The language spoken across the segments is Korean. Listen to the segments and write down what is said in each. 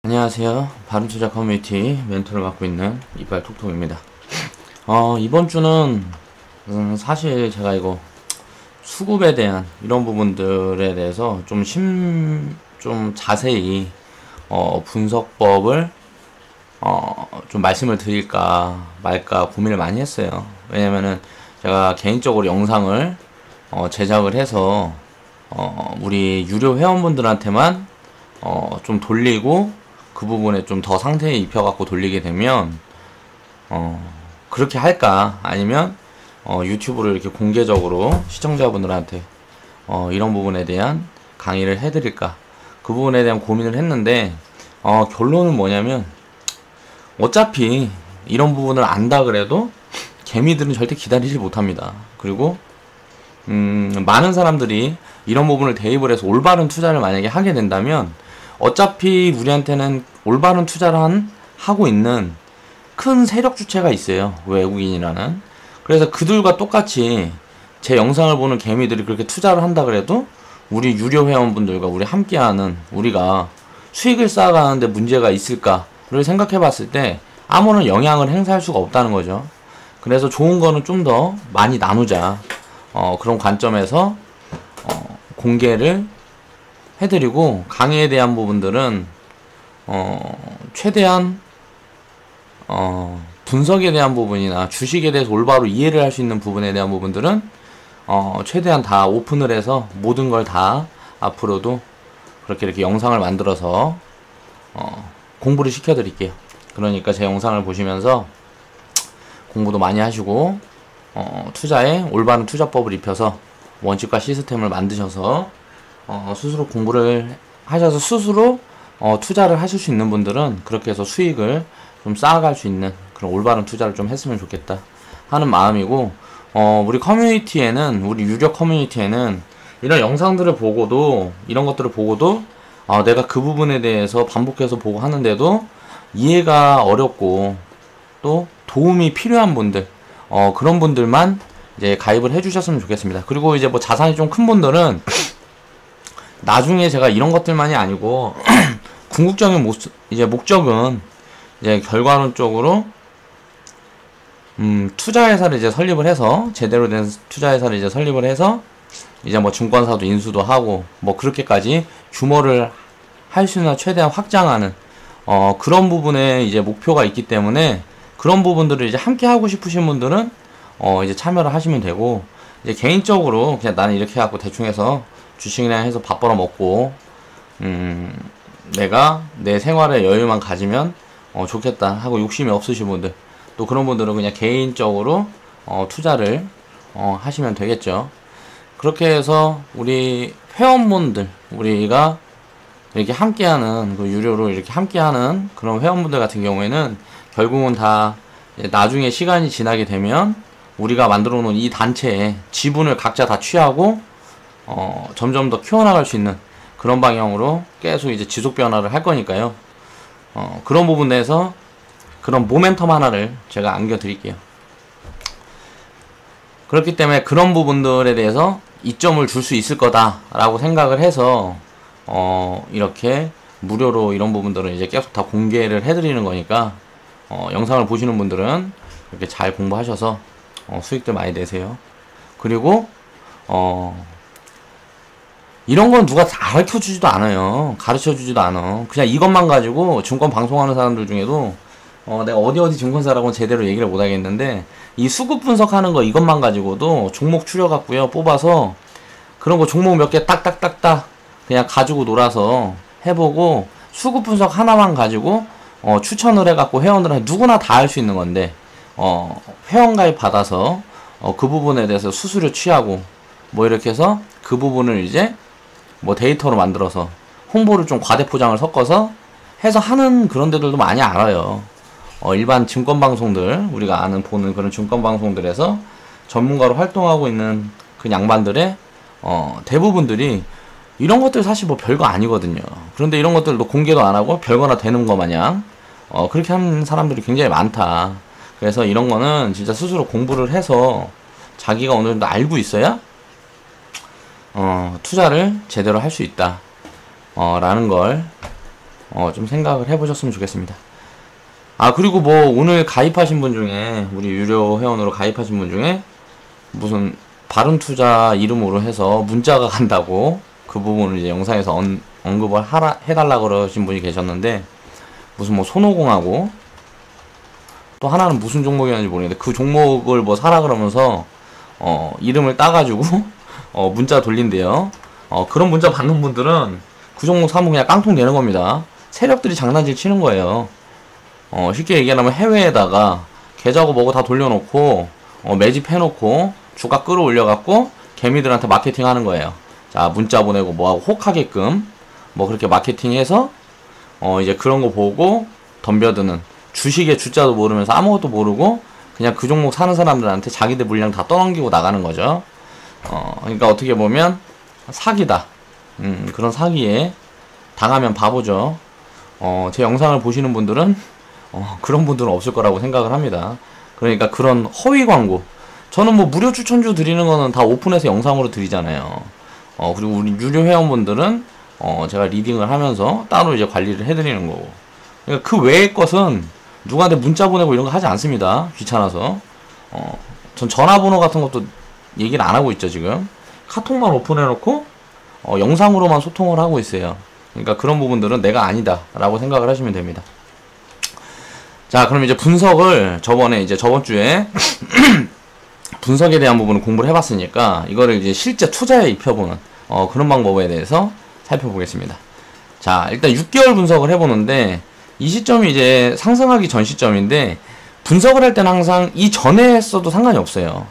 안녕하세요. 바른투자 커뮤니티 멘토를 맡고 있는 이빨톡톡입니다. 이번 주는 사실 제가 이거 수급에 대한 이런 부분들에 대해서 좀 자세히 분석법을 좀 말씀을 드릴까 말까 고민을 많이 했어요. 왜냐면은 제가 개인적으로 영상을 제작을 해서 우리 유료 회원분들한테만 좀 돌리고 그 부분에 좀 더 상세히 입혀갖고 돌리게 되면 그렇게 할까, 아니면 유튜브를 이렇게 공개적으로 시청자분들한테 이런 부분에 대한 강의를 해드릴까, 그 부분에 대한 고민을 했는데 결론은 뭐냐면, 어차피 이런 부분을 안다 그래도 개미들은 절대 기다리지 못합니다. 그리고 많은 사람들이 이런 부분을 대입을 해서 올바른 투자를 만약에 하게 된다면, 어차피 우리한테는 올바른 투자를 하고 있는 큰 세력 주체가 있어요. 외국인이라는. 그래서 그들과 똑같이 제 영상을 보는 개미들이 그렇게 투자를 한다 그래도 우리 유료 회원분들과 우리 함께하는 우리가 수익을 쌓아가는데 문제가 있을까를 생각해 봤을 때 아무런 영향을 행사할 수가 없다는 거죠. 그래서 좋은 거는 좀 더 많이 나누자, 그런 관점에서 공개를 해드리고, 강의에 대한 부분들은 최대한 분석에 대한 부분이나 주식에 대해서 올바로 이해를 할 수 있는 부분에 대한 부분들은 최대한 다 오픈을 해서 모든 걸 다 앞으로도 그렇게 이렇게 영상을 만들어서 공부를 시켜드릴게요. 그러니까 제 영상을 보시면서 공부도 많이 하시고 투자에 올바른 투자법을 입혀서 원칙과 시스템을 만드셔서 스스로 공부를 하셔서 스스로 투자를 하실 수 있는 분들은 그렇게 해서 수익을 좀 쌓아갈 수 있는 그런 올바른 투자를 좀 했으면 좋겠다 하는 마음이고, 우리 커뮤니티에는, 우리 유료 커뮤니티에는 이런 영상들을 보고도, 이런 것들을 보고도 내가 그 부분에 대해서 반복해서 보고 하는데도 이해가 어렵고 또 도움이 필요한 분들, 그런 분들만 이제 가입을 해주셨으면 좋겠습니다. 그리고 이제 뭐 자산이 좀 큰 분들은 나중에 제가 이런 것들만이 아니고 궁극적인 목적은 이제 결과론적으로 투자회사를 이제 설립을 해서, 제대로 된 투자회사를 이제 설립을 해서 이제 뭐 증권사도 인수도 하고 뭐 그렇게까지 규모를 할 수 있는 최대한 확장하는 그런 부분에 이제 목표가 있기 때문에, 그런 부분들을 이제 함께 하고 싶으신 분들은 이제 참여를 하시면 되고, 이제 개인적으로 그냥 나는 이렇게 해갖고 대충 해서 주식이나 해서 밥 벌어 먹고 내가 내 생활의 여유만 가지면 좋겠다 하고 욕심이 없으신 분들, 또 그런 분들은 그냥 개인적으로 투자를 하시면 되겠죠. 그렇게 해서 우리 회원분들, 우리가 이렇게 함께하는, 그 유료로 이렇게 함께하는 그런 회원분들 같은 경우에는 결국은 다 나중에 시간이 지나게 되면 우리가 만들어 놓은 이 단체의 지분을 각자 다 취하고 점점 더 키워나갈 수 있는 그런 방향으로 계속 이제 지속 변화를 할 거니까요. 그런 부분에서 그런 모멘텀 하나를 제가 안겨드릴게요. 그렇기 때문에 그런 부분들에 대해서 이점을 줄 수 있을 거다라고 생각을 해서 이렇게 무료로 이런 부분들은 이제 계속 다 공개를 해드리는 거니까 영상을 보시는 분들은 이렇게 잘 공부하셔서 수익들 많이 내세요. 그리고 이런 건 누가 가르쳐 주지도 않아요. 가르쳐 주지도 않아. 그냥 이것만 가지고 증권 방송하는 사람들 중에도 내가 어디 증권사라고는 제대로 얘기를 못 하겠는데, 이 수급 분석하는 거 이것만 가지고도 종목 추려갖고요, 뽑아서 그런 거 종목 몇 개 딱딱딱딱 그냥 가지고 놀아서 해보고, 수급 분석 하나만 가지고 추천을 해갖고 회원들한테 누구나 다 할 수 있는 건데, 회원가입 받아서 그 부분에 대해서 수수료 취하고 뭐 이렇게 해서 그 부분을 이제 뭐 데이터로 만들어서 홍보를 좀 과대포장을 섞어서 해서 하는 그런 데들도 많이 알아요. 일반 증권 방송들, 우리가 보는 그런 증권 방송들에서 전문가로 활동하고 있는 그 양반들의 대부분들이 이런 것들 사실 뭐 별거 아니거든요. 그런데 이런 것들도 공개도 안 하고 별거나 되는 거 마냥 그렇게 하는 사람들이 굉장히 많다. 그래서 이런 거는 진짜 스스로 공부를 해서 자기가 어느 정도 알고 있어야 투자를 제대로 할 수 있다 라는 걸 좀 생각을 해보셨으면 좋겠습니다. 아, 그리고 뭐 오늘 가입하신 분 중에, 우리 유료 회원으로 가입하신 분 중에 무슨 바른투자 이름으로 해서 문자가 간다고 그 부분을 이제 영상에서 언급을 해달라고 그러신 분이 계셨는데, 무슨 뭐 손오공하고 또 하나는 무슨 종목이었는지 모르겠는데 그 종목을 뭐 사라 그러면서 이름을 따가지고 문자 돌린대요. 그런 문자 받는 분들은 그 종목 사면 그냥 깡통 되는 겁니다. 세력들이 장난질 치는 거예요. 쉽게 얘기하면 해외에다가 계좌고 뭐고 다 돌려놓고 매집해놓고 주가 끌어올려갖고 개미들한테 마케팅 하는 거예요. 자, 문자 보내고 뭐하고 혹하게끔 뭐 그렇게 마케팅해서 이제 그런 거 보고 덤벼드는, 주식의 주자도 모르면서 아무것도 모르고 그냥 그 종목 사는 사람들한테 자기들 물량 다 떠넘기고 나가는 거죠. 그러니까 어떻게 보면 사기다. 그런 사기에 당하면 바보죠. 제 영상을 보시는 분들은 그런 분들은 없을 거라고 생각을 합니다. 그러니까 그런 허위 광고, 저는 뭐 무료 추천주 드리는 거는 다 오픈해서 영상으로 드리잖아요. 그리고 우리 유료 회원분들은 제가 리딩을 하면서 따로 이제 관리를 해드리는 거고. 그러니까 그 외의 것은 누구한테 문자 보내고 이런 거 하지 않습니다. 귀찮아서. 전 전화번호 같은 것도 얘기를 안 하고 있죠, 지금. 카톡만 오픈해놓고 영상으로만 소통을 하고 있어요. 그러니까 그런 부분들은 내가 아니다 라고 생각을 하시면 됩니다. 자, 그럼 이제 분석을 저번 주에 분석에 대한 부분을 공부를 해봤으니까 이거를 이제 실제 투자에 입혀보는 그런 방법에 대해서 살펴보겠습니다. 자, 일단 6개월 분석을 해보는데, 이 시점이 이제 상승하기 전 시점인데, 분석을 할 때는 항상 이 전에 했어도 상관이 없어요.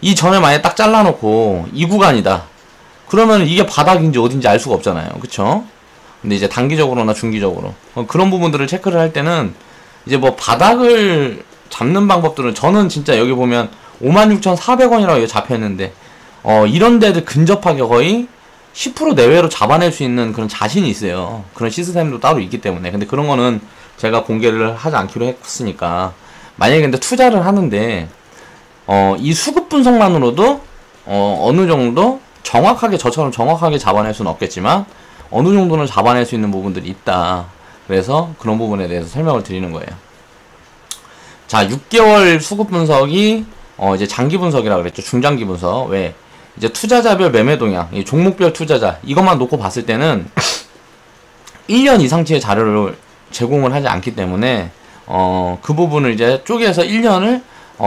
이 전에 만약에 딱 잘라놓고 이 구간이다 그러면 이게 바닥인지 어딘지 알 수가 없잖아요. 그쵸? 근데 이제 단기적으로나 중기적으로 그런 부분들을 체크를 할 때는 이제 뭐 바닥을 잡는 방법들은, 저는 진짜 여기 보면 56,400원이라고 잡혀있는데 이런 데들 근접하게 거의 10% 내외로 잡아낼 수 있는 그런 자신이 있어요. 그런 시스템도 따로 있기 때문에. 근데 그런 거는 제가 공개를 하지 않기로 했으니까, 만약에 근데 투자를 하는데 이 수급 분석만으로도 어느 정도 정확하게, 저처럼 정확하게 잡아낼 수는 없겠지만 어느 정도는 잡아낼 수 있는 부분들이 있다. 그래서 그런 부분에 대해서 설명을 드리는 거예요. 자, 6개월 수급 분석이 이제 장기 분석이라고 그랬죠. 중장기 분석. 왜? 이제 투자자별 매매 동향, 이 종목별 투자자, 이것만 놓고 봤을 때는 1년 이상치의 자료를 제공을 하지 않기 때문에 그 부분을 이제 쪼개서 1년을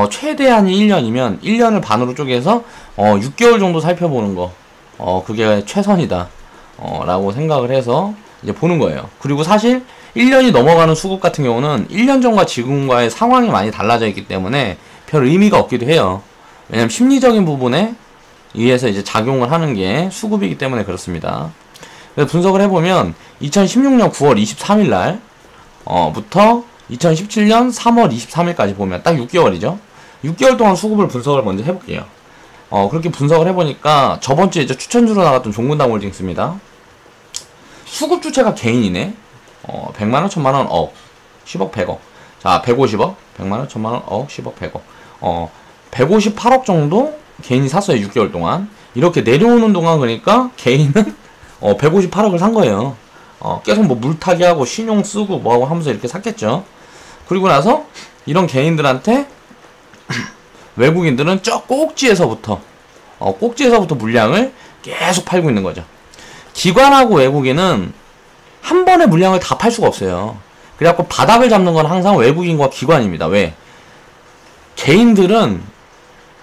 최대한이 1년이면 1년을 반으로 쪼개서 6개월 정도 살펴보는 거, 그게 최선이다 라고 생각을 해서 이제 보는 거예요. 그리고 사실 1년이 넘어가는 수급 같은 경우는 1년 전과 지금과의 상황이 많이 달라져 있기 때문에 별 의미가 없기도 해요. 왜냐면 심리적인 부분에 의해서 이제 작용을 하는 게 수급이기 때문에 그렇습니다. 그래서 분석을 해보면 2016년 9월 23일 날 부터 2017년 3월 23일까지 보면 딱 6개월이죠. 6개월 동안 수급을 분석을 먼저 해볼게요. 그렇게 분석을 해보니까 저번주에 이제 추천주로 나갔던 종근당 홀딩스입니다. 수급 주체가 개인이네. 100만원, 1000만원, 억, 10억, 100억. 자, 150억, 100만원, 1000만원, 억, 10억, 100억. 158억 정도 개인이 샀어요, 6개월 동안. 이렇게 내려오는 동안, 그러니까 개인은 158억을 산 거예요. 계속 뭐 물타기 하고 신용 쓰고 뭐하고 하면서 이렇게 샀겠죠. 그리고 나서 이런 개인들한테 외국인들은 저 꼭지에서부터 물량을 계속 팔고 있는 거죠. 기관하고 외국인은 한 번에 물량을 다 팔 수가 없어요. 그래갖고 바닥을 잡는 건 항상 외국인과 기관입니다. 왜? 개인들은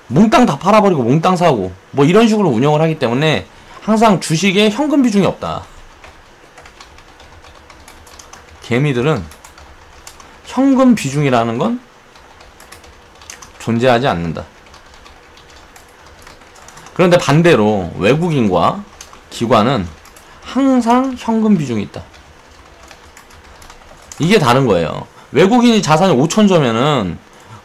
몽땅 다 팔아버리고 몽땅 사고 뭐 이런 식으로 운영을 하기 때문에 항상 주식에 현금 비중이 없다. 개미들은 현금 비중이라는 건 존재하지 않는다. 그런데 반대로 외국인과 기관은 항상 현금 비중이 있다. 이게 다른 거예요. 외국인이 자산이 5천조면은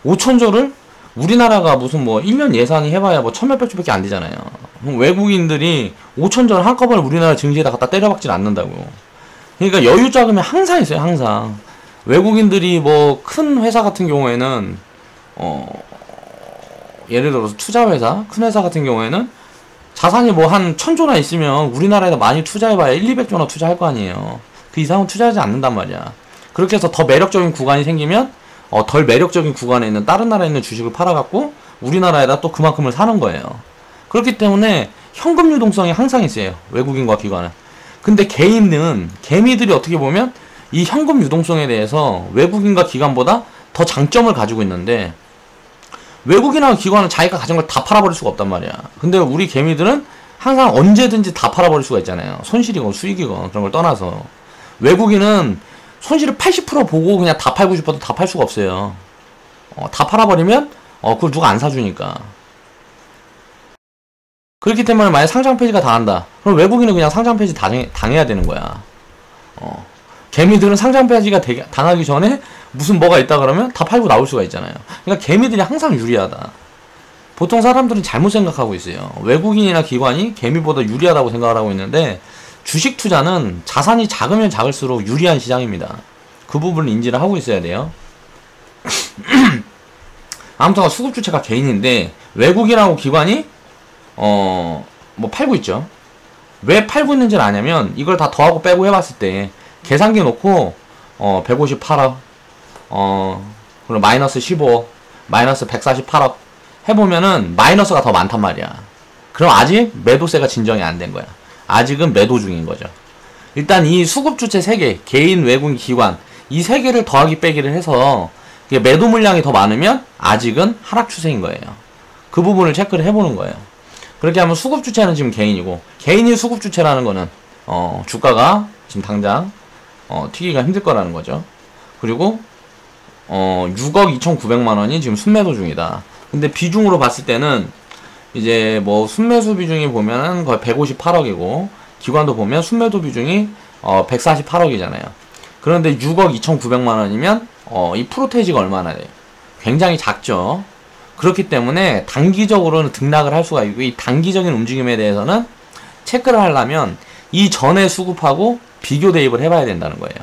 5천조를 우리나라가 무슨 뭐 1년 예산이 해봐야 뭐 천몇백 조밖에 안 되잖아요. 외국인들이 5천조를 한꺼번에 우리나라 증시에다 갖다 때려박질 않는다고. 그러니까 여유 자금이 항상 있어요. 항상. 외국인들이 뭐 큰 회사 같은 경우에는 예를 들어서 투자회사, 큰 회사 같은 경우에는 자산이 뭐 한 1000조나 있으면 우리나라에다 많이 투자해봐야 1, 200조나 투자할 거 아니에요. 그 이상은 투자하지 않는단 말이야. 그렇게 해서 더 매력적인 구간이 생기면 덜 매력적인 구간에 있는 다른 나라에 있는 주식을 팔아갖고 우리나라에다 또 그만큼을 사는 거예요. 그렇기 때문에 현금 유동성이 항상 있어요. 외국인과 기관은. 근데 개미들이 어떻게 보면 이 현금 유동성에 대해서 외국인과 기관보다 더 장점을 가지고 있는데 외국인하고 기관은 자기가 가진 걸 다 팔아버릴 수가 없단 말이야. 근데 우리 개미들은 항상 언제든지 다 팔아버릴 수가 있잖아요. 손실이건 수익이건 그런 걸 떠나서. 외국인은 손실을 80% 보고 그냥 다 팔고 싶어도 다 팔 수가 없어요. 다 팔아버리면 그걸 누가 안 사주니까. 그렇기 때문에 만약 상장 폐지가 당한다. 그럼 외국인은 그냥 상장 폐지 당해야 되는 거야. 개미들은 상장 폐지가 당하기 전에 무슨 뭐가 있다 그러면 다 팔고 나올 수가 있잖아요. 그러니까 개미들이 항상 유리하다. 보통 사람들은 잘못 생각하고 있어요. 외국인이나 기관이 개미보다 유리하다고 생각을 하고 있는데 주식 투자는 자산이 작으면 작을수록 유리한 시장입니다. 그 부분을 인지를 하고 있어야 돼요. 아무튼 수급주체가 개인인데 외국인하고 기관이 뭐 팔고 있죠. 왜 팔고 있는지를 아냐면 이걸 다 더하고 빼고 해봤을 때 계산기 놓고 158억 그리고 마이너스 15억 마이너스 148억 해보면은 마이너스가 더 많단 말이야. 그럼 아직 매도세가 진정이 안 된 거야. 아직은 매도 중인 거죠. 일단 이 수급주체 3개 개인, 외국인, 기관 이 3개를 더하기 빼기를 해서 매도 물량이 더 많으면 아직은 하락 추세인 거예요. 그 부분을 체크를 해보는 거예요. 그렇게 하면 수급주체는 지금 개인이고 개인이 수급주체라는 거는 주가가 지금 당장 튀기가 힘들 거라는 거죠. 그리고 6억 2,900만원이 지금 순매도 중이다. 근데 비중으로 봤을 때는 이제 뭐 순매수 비중이 보면은 거의 158억이고 기관도 보면 순매도 비중이 148억이잖아요. 그런데 6억 2,900만원이면 이 프로테이지가 얼마나 돼요? 굉장히 작죠. 그렇기 때문에 단기적으로는 등락을 할 수가 있고 이 단기적인 움직임에 대해서는 체크를 하려면 이 전에 수급하고 비교 대입을 해봐야 된다는 거예요.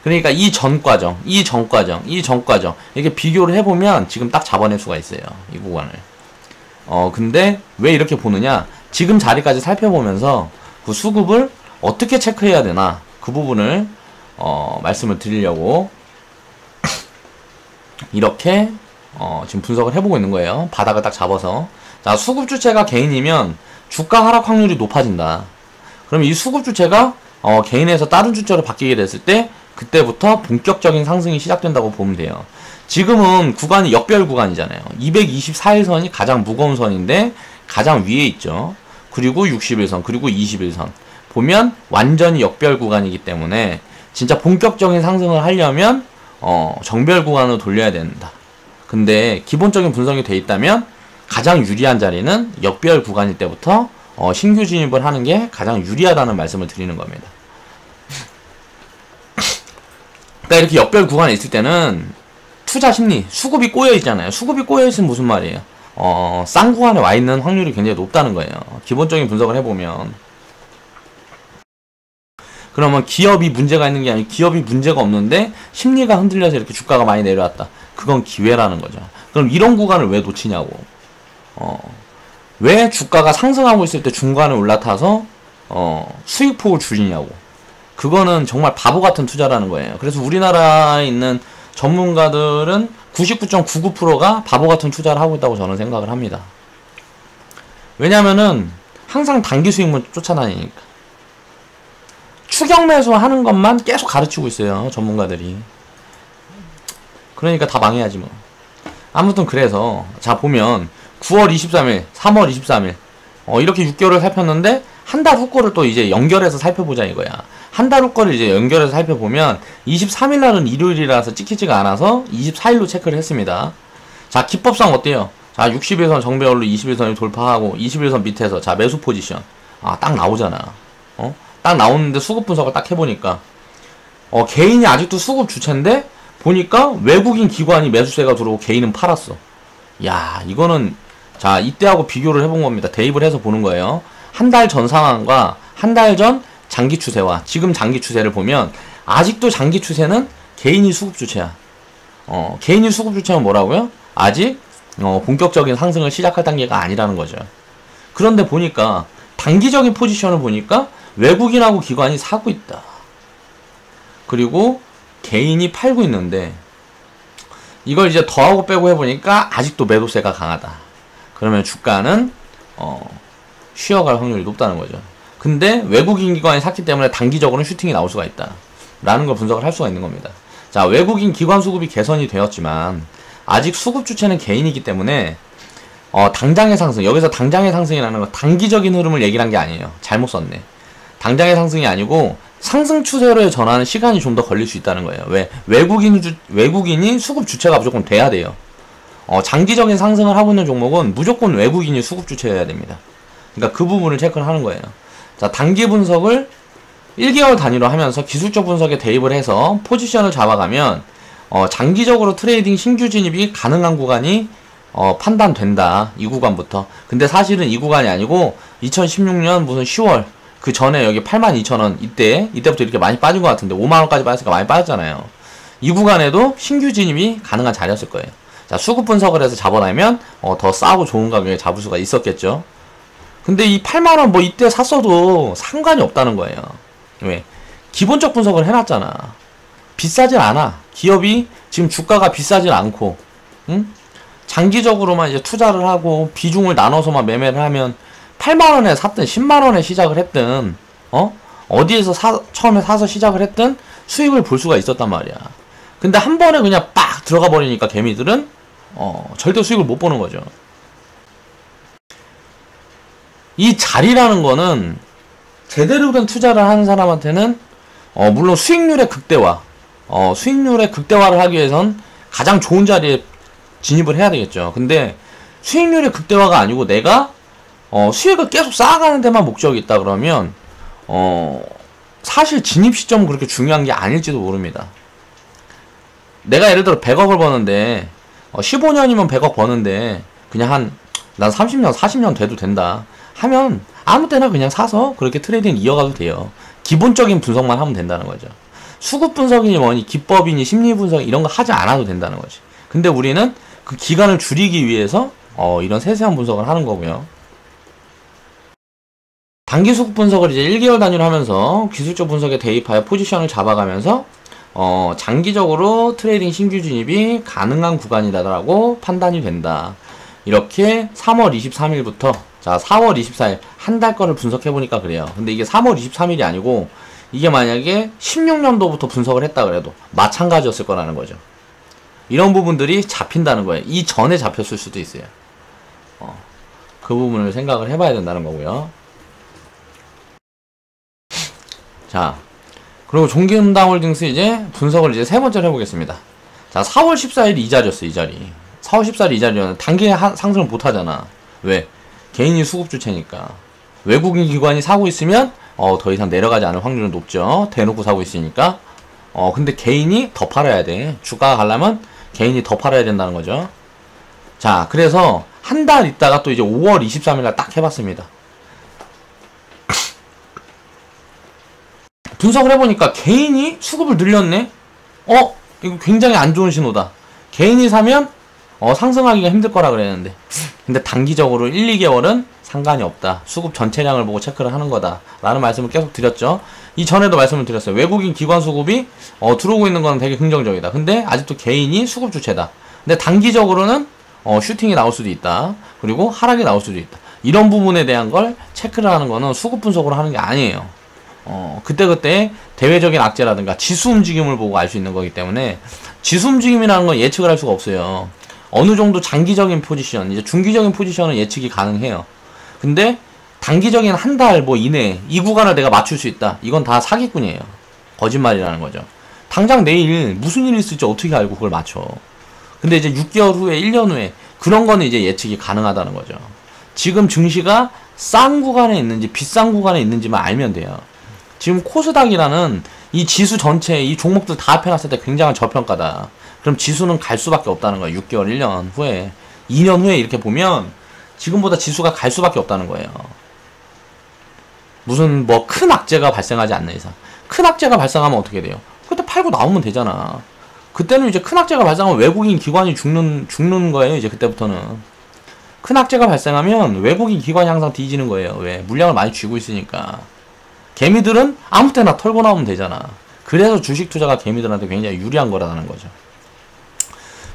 그러니까 이 전 과정 이렇게 비교를 해보면 지금 딱 잡아낼 수가 있어요. 이 구간을. 근데 왜 이렇게 보느냐? 지금 자리까지 살펴보면서 그 수급을 어떻게 체크해야 되나 그 부분을 말씀을 드리려고 이렇게 지금 분석을 해보고 있는 거예요. 바닥을 딱 잡아서. 자, 수급 주체가 개인이면 주가 하락 확률이 높아진다. 그럼 이 수급 주체가 개인에서 다른 주체로 바뀌게 됐을 때 그때부터 본격적인 상승이 시작된다고 보면 돼요. 지금은 구간이 역별 구간이잖아요. 224일선이 가장 무거운 선인데 가장 위에 있죠. 그리고 61선 그리고 21선 보면 완전히 역별 구간이기 때문에 진짜 본격적인 상승을 하려면 정별 구간으로 돌려야 된다. 근데 기본적인 분석이 돼 있다면 가장 유리한 자리는 역별 구간일 때부터 신규 진입을 하는 게 가장 유리하다는 말씀을 드리는 겁니다. 그러니까 이렇게 역별 구간에 있을 때는 투자 심리, 수급이 꼬여 있잖아요. 수급이 꼬여 있으면 무슨 말이에요? 싼 구간에 와 있는 확률이 굉장히 높다는 거예요. 기본적인 분석을 해보면. 그러면 기업이 문제가 있는 게 아니고 기업이 문제가 없는데 심리가 흔들려서 이렇게 주가가 많이 내려왔다. 그건 기회라는 거죠. 그럼 이런 구간을 왜 놓치냐고. 왜 주가가 상승하고 있을 때 중간에 올라타서 수익폭을 줄이냐고. 그거는 정말 바보 같은 투자라는 거예요. 그래서 우리나라에 있는 전문가들은 99.99%가 바보 같은 투자를 하고 있다고 저는 생각을 합니다. 왜냐면은 항상 단기 수익만 쫓아다니니까. 추격 매수 하는 것만 계속 가르치고 있어요. 전문가들이. 그러니까 다 망해야지 뭐. 아무튼 그래서 자 보면 9월 23일, 3월 23일 이렇게 6개월을 살폈는데 한 달 후 거를 또 이제 연결해서 살펴보자 이거야. 한 달 후 거를 이제 연결해서 살펴보면 23일 날은 일요일이라서 찍히지가 않아서 24일로 체크를 했습니다. 자 기법상 어때요? 자 60일선 정배열로 21선을 돌파하고 21선 밑에서 자 매수 포지션 딱 나오잖아. 딱 나오는데 수급 분석을 딱 해보니까 개인이 아직도 수급 주체인데 보니까 외국인 기관이 매수세가 들어오고 개인은 팔았어. 야 이거는 자 이때하고 비교를 해본 겁니다. 대입을 해서 보는 거예요. 한 달 전 상황과 한 달 전 장기 추세와 지금 장기 추세를 보면 아직도 장기 추세는 개인이 수급 주체야. 개인이 수급 주체는 뭐라고요? 아직 본격적인 상승을 시작할 단계가 아니라는 거죠. 그런데 보니까 단기적인 포지션을 보니까 외국인하고 기관이 사고 있다. 그리고 개인이 팔고 있는데 이걸 이제 더하고 빼고 해보니까 아직도 매도세가 강하다. 그러면 주가는 쉬어갈 확률이 높다는 거죠. 근데 외국인 기관이 샀기 때문에 단기적으로는 슈팅이 나올 수가 있다 라는 걸 분석을 할 수가 있는 겁니다. 자, 외국인 기관 수급이 개선이 되었지만 아직 수급 주체는 개인이기 때문에 당장의 상승, 여기서 당장의 상승이라는 건 단기적인 흐름을 얘기를 한 게 아니에요. 잘못 썼네. 당장의 상승이 아니고 상승 추세로의 전환은 시간이 좀 더 걸릴 수 있다는 거예요. 왜? 외국인이 수급 주체가 무조건 돼야 돼요. 장기적인 상승을 하고 있는 종목은 무조건 외국인이 수급 주체여야 됩니다. 그러니까 그 부분을 체크를 하는 거예요. 자, 단기 분석을 1개월 단위로 하면서 기술적 분석에 대입을 해서 포지션을 잡아가면 장기적으로 트레이딩 신규 진입이 가능한 구간이 판단된다. 이 구간부터. 근데 사실은 이 구간이 아니고 2016년 무슨 10월 그 전에 여기 82,000원 이때부터 이렇게 많이 빠진 것 같은데 5만원까지 빠졌으니까 많이 빠졌잖아요. 이 구간에도 신규 진입이 가능한 자리였을 거예요. 자, 수급 분석을 해서 잡아내면 더 싸고 좋은 가격에 잡을 수가 있었겠죠. 근데 이 8만원 뭐 이때 샀어도 상관이 없다는 거예요. 왜? 기본적 분석을 해놨잖아. 비싸질 않아. 기업이 지금 주가가 비싸질 않고, 응? 장기적으로만 이제 투자를 하고 비중을 나눠서만 매매를 하면 8만원에 샀든 10만원에 시작을 했든 어디에서 처음에 사서 시작을 했든 수익을 볼 수가 있었단 말이야. 근데 한 번에 그냥 빡 들어가 버리니까 개미들은 절대 수익을 못 보는 거죠. 이 자리라는 거는 제대로 된 투자를 하는 사람한테는 물론 수익률의 극대화를 하기 위해선 가장 좋은 자리에 진입을 해야 되겠죠. 근데 수익률의 극대화가 아니고 내가 수익을 계속 쌓아가는 데만 목적이 있다 그러면 사실 진입 시점은 그렇게 중요한 게 아닐지도 모릅니다. 내가 예를 들어 100억을 버는데 15년이면 100억 버는데 그냥 난 30년 40년 돼도 된다 하면 아무 때나 그냥 사서 그렇게 트레이딩 이어가도 돼요. 기본적인 분석만 하면 된다는 거죠. 수급 분석이니 뭐니 기법이니 심리 분석 이런 거 하지 않아도 된다는 거지. 근데 우리는 그 기간을 줄이기 위해서 이런 세세한 분석을 하는 거고요. 단기 수급 분석을 이제 1개월 단위로 하면서 기술적 분석에 대입하여 포지션을 잡아가면서 장기적으로 트레이딩 신규 진입이 가능한 구간이다라고 판단이 된다. 이렇게 3월 23일부터 자 4월 24일 한 달 거를 분석해보니까 그래요. 근데 이게 3월 23일이 아니고 이게 만약에 16년도부터 분석을 했다 그래도 마찬가지였을 거라는 거죠. 이런 부분들이 잡힌다는 거예요. 이 전에 잡혔을 수도 있어요. 그 부분을 생각을 해봐야 된다는 거고요. 자, 그리고 종기은당홀딩스 이제 분석을 이제 세 번째로 해보겠습니다. 자, 4월 14일 이 자리였어, 이 자리. 4월 14일 이 자리였는데 단기에 상승을 못 하잖아. 왜? 개인이 수급 주체니까. 외국인 기관이 사고 있으면 더 이상 내려가지 않을 확률은 높죠. 대놓고 사고 있으니까. 근데 개인이 더 팔아야 돼. 주가가 가려면 개인이 더 팔아야 된다는 거죠. 자, 그래서 한 달 있다가 또 이제 5월 23일날 딱 해봤습니다. 분석을 해보니까 개인이 수급을 늘렸네? 이거 굉장히 안 좋은 신호다. 개인이 사면 상승하기가 힘들 거라 그랬는데 근데 단기적으로 1, 2개월은 상관이 없다. 수급 전체량을 보고 체크를 하는 거다 라는 말씀을 계속 드렸죠. 이전에도 말씀을 드렸어요. 외국인 기관 수급이 들어오고 있는 건 되게 긍정적이다. 근데 아직도 개인이 수급 주체다. 근데 단기적으로는 슈팅이 나올 수도 있다. 그리고 하락이 나올 수도 있다. 이런 부분에 대한 걸 체크를 하는 거는 수급 분석으로 하는 게 아니에요. 그때그때 대외적인 악재라든가 지수 움직임을 보고 알 수 있는 거기 때문에 지수 움직임이라는 건 예측을 할 수가 없어요. 어느 정도 장기적인 포지션, 이제 중기적인 포지션은 예측이 가능해요. 근데 단기적인 한 달 뭐 이내에 이 구간을 내가 맞출 수 있다. 이건 다 사기꾼이에요. 거짓말이라는 거죠. 당장 내일 무슨 일이 있을지 어떻게 알고 그걸 맞춰. 근데 이제 6개월 후에 1년 후에 그런 거는 이제 예측이 가능하다는 거죠. 지금 증시가 싼 구간에 있는지 비싼 구간에 있는지만 알면 돼요. 지금 코스닥이라는 이 지수 전체 이 종목들 다 합해놨을 때 굉장한 저평가다. 그럼 지수는 갈 수밖에 없다는 거예요. 6개월, 1년 후에 2년 후에 이렇게 보면 지금보다 지수가 갈 수밖에 없다는 거예요. 무슨 뭐 큰 악재가 발생하지 않는 이상. 큰 악재가 발생하면 어떻게 돼요? 그때 팔고 나오면 되잖아. 그때는 이제 큰 악재가 발생하면 외국인 기관이 죽는 거예요. 이제 그때부터는 큰 악재가 발생하면 외국인 기관이 항상 뒤지는 거예요. 왜? 물량을 많이 쥐고 있으니까. 개미들은 아무 때나 털고 나오면 되잖아. 그래서 주식 투자가 개미들한테 굉장히 유리한 거라는 거죠.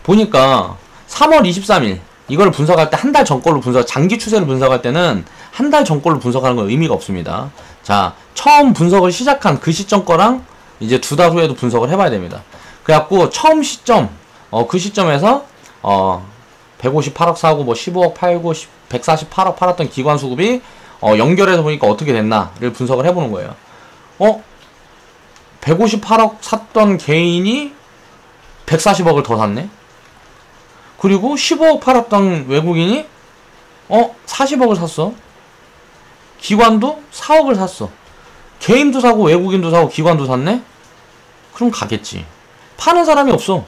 보니까 3월 23일 이걸 분석할 때 한 달 전 걸로 장기 추세를 분석할 때는 한 달 전 걸로 분석하는 건 의미가 없습니다. 자, 처음 분석을 시작한 그 시점 거랑 이제 2달 후에도 분석을 해봐야 됩니다. 그래갖고 처음 시점 그 시점에서 158억 사고 뭐 15억 팔고 148억 팔았던 기관 수급이 연결해서 보니까 어떻게 됐나를 분석을 해보는 거예요. 158억 샀던 개인이 140억을 더 샀네. 그리고 15억 팔았던 외국인이 40억을 샀어. 기관도 4억을 샀어. 개인도 사고 외국인도 사고 기관도 샀네? 그럼 가겠지. 파는 사람이 없어.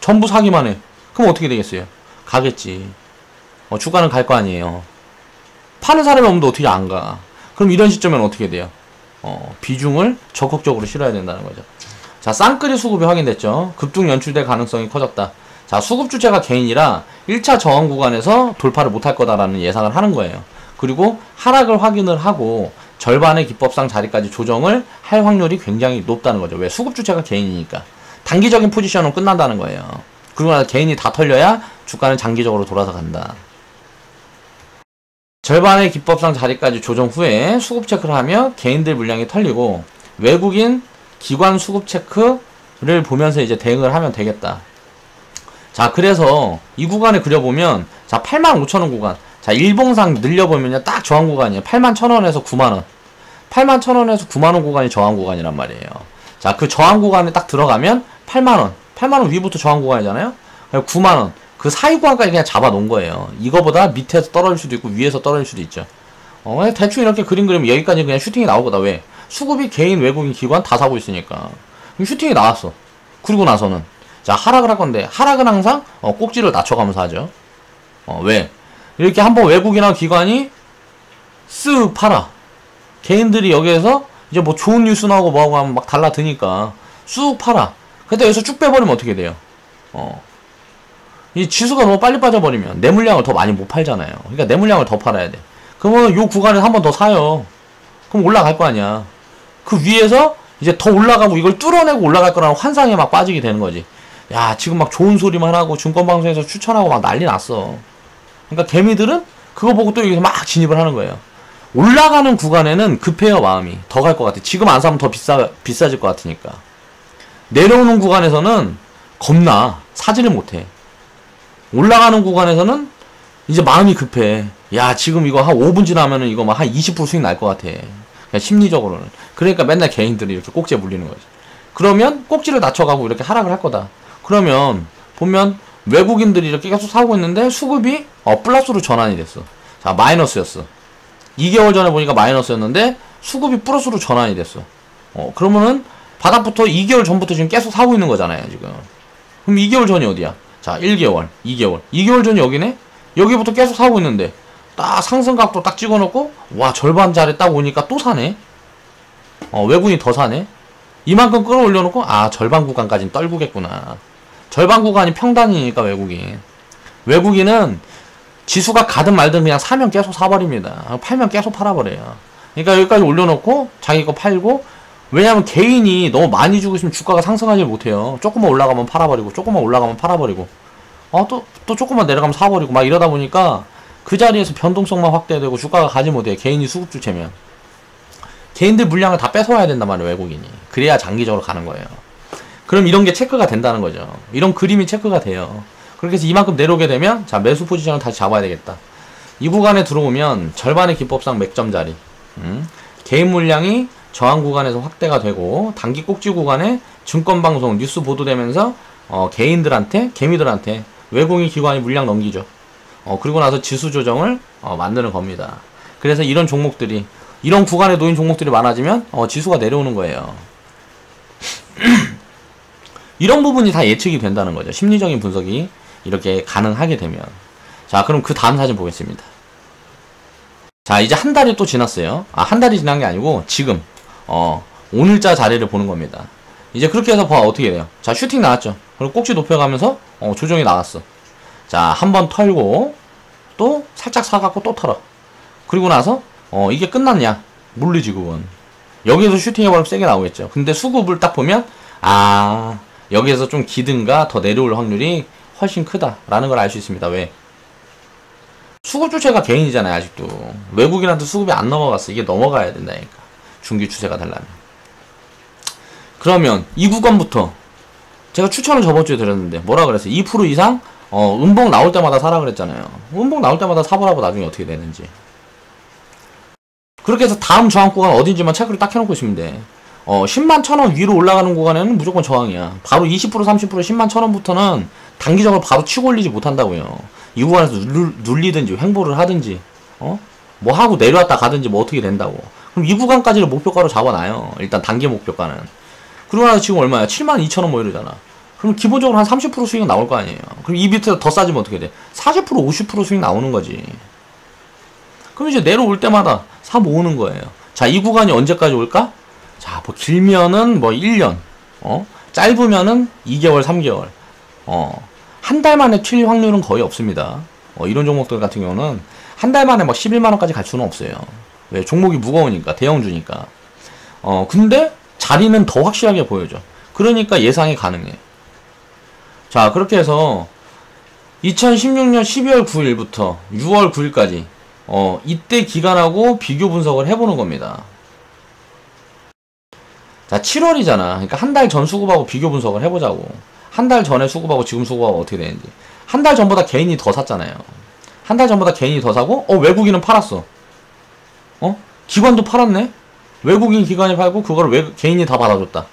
전부 사기만 해. 그럼 어떻게 되겠어요? 가겠지. 주가는 갈 거 아니에요. 파는 사람이 없는데 어떻게 안 가? 그럼 이런 시점에는 어떻게 돼요? 비중을 적극적으로 실어야 된다는 거죠. 자, 쌍끌이 수급이 확인됐죠. 급등 연출될 가능성이 커졌다. 자, 수급 주체가 개인이라 1차 저항 구간에서 돌파를 못할 거다라는 예상을 하는 거예요. 그리고 하락을 확인을 하고 절반의 기법상 자리까지 조정을 할 확률이 굉장히 높다는 거죠. 왜? 수급 주체가 개인이니까. 단기적인 포지션은 끝난다는 거예요. 그리고 나서 개인이 다 털려야 주가는 장기적으로 돌아서 간다. 절반의 기법상 자리까지 조정 후에 수급 체크를 하며 개인들 물량이 털리고 외국인 기관 수급 체크를 보면서 이제 대응을 하면 되겠다. 자, 그래서 이 구간을 그려보면 자, 85,000원 구간. 자, 일봉상 늘려보면요. 딱 저항 구간이에요. 81,000원에서 9만원. 81,000원에서 9만원 구간이 저항 구간이란 말이에요. 자, 그 저항 구간에 딱 들어가면 8만원. 8만원 위부터 저항 구간이잖아요? 9만원. 그 사이 구간까지 그냥 잡아 놓은 거예요. 이거보다 밑에서 떨어질 수도 있고 위에서 떨어질 수도 있죠. 대충 이렇게 그림 그리면 여기까지 그냥 슈팅이 나올 거다. 왜? 수급이 개인, 외국인, 기관 다 사고 있으니까. 슈팅이 나왔어. 그리고 나서는 자, 하락을 할 건데 하락은 항상 꼭지를 낮춰가면서 하죠. 왜? 이렇게 한번 외국이나 기관이 쓱 팔아. 개인들이 여기에서 이제 뭐 좋은 뉴스 나오고 뭐하고 하면 막 달라드니까 쑥 팔아. 근데 여기서 쭉 빼버리면 어떻게 돼요? 이 지수가 너무 빨리 빠져버리면 내 물량을 더 많이 못 팔잖아요. 그러니까 내 물량을 더 팔아야 돼. 그러면 요 구간에 한 번 더 사요. 그럼 올라갈 거 아니야. 그 위에서 이제 더 올라가고 이걸 뚫어내고 올라갈 거라는 환상에 막 빠지게 되는 거지. 야, 지금 막 좋은 소리만 하고 증권방송에서 추천하고 막 난리 났어. 그러니까 개미들은 그거 보고 또 여기서 막 진입을 하는 거예요. 올라가는 구간에는 급해요, 마음이. 더 갈 것 같아. 지금 안 사면 더 비싸질 것 같으니까. 내려오는 구간에서는 겁나. 사지를 못해. 올라가는 구간에서는 이제 마음이 급해. 야, 지금 이거 한 5분 지나면은 이거 막 한 20% 수익 날 것 같아. 그러니까 심리적으로는. 그러니까 맨날 개인들이 이렇게 꼭지에 물리는 거지. 그러면 꼭지를 낮춰가고 이렇게 하락을 할 거다. 그러면 보면 외국인들이 이렇게 계속 사고 있는데 수급이 플러스로 전환이 됐어. 자, 마이너스였어. 2개월 전에 보니까 마이너스였는데 수급이 플러스로 전환이 됐어. 그러면은 바닥부터 2개월 전부터 지금 계속 사고 있는 거잖아요, 지금. 그럼 2개월 전이 어디야? 자, 1개월, 2개월. 2개월 전이 여기네? 여기부터 계속 사고 있는데 딱 상승각도 딱 찍어놓고 와, 절반 자리 딱 오니까 또 사네? 외국인이 더 사네? 이만큼 끌어올려놓고 절반 구간까지는 떨구겠구나. 절반 구간이 평단이니까 외국인은 지수가 가든 말든 그냥 사면 계속 사버립니다. 팔면 계속 팔아버려요. 그러니까 여기까지 올려놓고 자기 거 팔고, 왜냐면 개인이 너무 많이 주고 있으면 주가가 상승하지 못해요. 조금만 올라가면 팔아버리고 조금만 올라가면 팔아버리고 또 조금만 내려가면 사버리고 막 이러다 보니까 그 자리에서 변동성만 확대되고 주가가 가지 못해요. 개인이 수급주체면. 개인들 물량을 다 뺏어와야 된단 말이에요, 외국인이. 그래야 장기적으로 가는 거예요. 그럼 이런 게 체크가 된다는 거죠. 이런 그림이 체크가 돼요. 그렇게 해서 이만큼 내려오게 되면 자, 매수 포지션을 다시 잡아야 되겠다. 이 구간에 들어오면 절반의 기법상 맥점 자리. 개인 물량이 저항 구간에서 확대가 되고 단기 꼭지 구간에 증권방송 뉴스 보도되면서 개인들한테, 개미들한테 외국인 기관이 물량 넘기죠. 그리고 나서 지수 조정을 만드는 겁니다. 그래서 이런 종목들이, 이런 구간에 놓인 종목들이 많아지면 지수가 내려오는 거예요. 이런 부분이 다 예측이 된다는 거죠. 심리적인 분석이 이렇게 가능하게 되면. 자, 그럼 그 다음 사진 보겠습니다. 자, 이제 한 달이 또 지났어요. 한 달이 지난 게 아니고 지금 오늘자 자리를 보는 겁니다. 이제 그렇게 해서 봐, 어떻게 돼요? 자, 슈팅 나왔죠. 그리고 꼭지 높여가면서 조정이 나왔어. 자, 한번 털고 또 살짝 사갖고 또 털어. 그리고 나서 이게 끝났냐? 모르지 그건. 여기에서 슈팅해버리면 세게 나오겠죠. 근데 수급을 딱 보면 아 여기에서 좀 기든가 더 내려올 확률이 훨씬 크다라는 걸 알 수 있습니다. 왜? 수급 주체가 개인이잖아요. 아직도 외국인한테 수급이 안 넘어갔어. 이게 넘어가야 된다니까. 중기 추세가 되려면. 그러면 이 구간부터 제가 추천을 저번주에 드렸는데 뭐라 그랬어요? 2% 이상 음봉 나올 때마다 사라 그랬잖아요. 음봉 나올 때마다 사보라고. 나중에 어떻게 되는지. 그렇게 해서 다음 저항 구간 어딘지만 체크를 딱 해놓고 있으면 돼. 10만 1,000원 위로 올라가는 구간에는 무조건 저항이야. 바로 20% 30% 10만 1,000원부터는 단기적으로 바로 치고 올리지 못한다고요. 이 구간에서 눌리든지 횡보를 하든지 뭐 하고 내려왔다 가든지 뭐 어떻게 된다고. 그럼 이 구간까지를 목표가로 잡아놔요. 일단 단기 목표가는. 그러고 나서 지금 얼마야? 72,000원 뭐 이러잖아. 그럼 기본적으로 한 30% 수익은 나올 거 아니에요. 그럼 이 밑에 더 싸지면 어떻게 돼? 40% 50% 수익 나오는 거지. 그럼 이제 내려올 때마다 사 모으는 거예요. 자, 이 구간이 언제까지 올까? 자, 뭐 길면은 뭐 1년, 짧으면은 2개월, 3개월, 한 달 만에 튈 확률은 거의 없습니다. 이런 종목들 같은 경우는 한 달 만에 막 11만원까지 갈 수는 없어요. 왜? 종목이 무거우니까, 대형주니까. 근데 자리는 더 확실하게 보여줘. 그러니까 예상이 가능해. 자, 그렇게 해서 2016년 12월 9일부터 6월 9일까지 이때 기간하고 비교 분석을 해보는 겁니다. 자, 7월이잖아. 그러니까 한 달 전 수급하고 비교 분석을 해보자고. 한 달 전에 수급하고 지금 수급하고 어떻게 되는지. 한 달 전보다 개인이 더 샀잖아요. 한 달 전보다 개인이 더 사고 외국인은 팔았어. 기관도 팔았네? 외국인 기관이 팔고 그걸 개인이 다 받아줬다.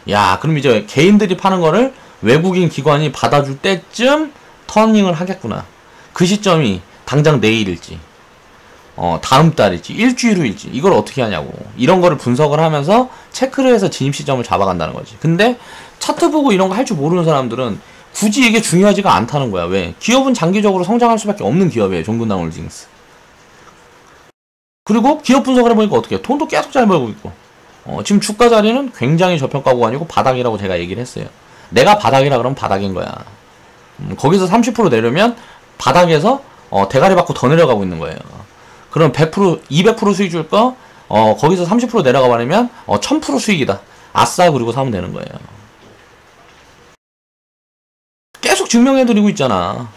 야, 그럼 이제 개인들이 파는 거를 외국인 기관이 받아줄 때쯤 터닝을 하겠구나. 그 시점이 당장 내일일지 다음 달일지 일주일 후일지 이걸 어떻게 하냐고. 이런 거를 분석을 하면서 체크를 해서 진입 시점을 잡아간다는 거지. 근데 차트 보고 이런 거 할 줄 모르는 사람들은 굳이 이게 중요하지가 않다는 거야. 왜? 기업은 장기적으로 성장할 수밖에 없는 기업이에요. 종근당홀딩스. 그리고 기업 분석을 해보니까 어떻게 해? 돈도 계속 잘 벌고 있고 지금 주가 자리는 굉장히 저평가 구간이고 바닥이라고 제가 얘기를 했어요. 내가 바닥이라 그러면 바닥인 거야. 거기서 30% 내려면 바닥에서 대가리 받고 더 내려가고 있는 거예요. 그럼 100%, 200% 수익 줄 거, 거기서 30% 내려가 버리면, 1000% 수익이다. 아싸, 그리고 사면 되는 거예요. 계속 증명해드리고 있잖아.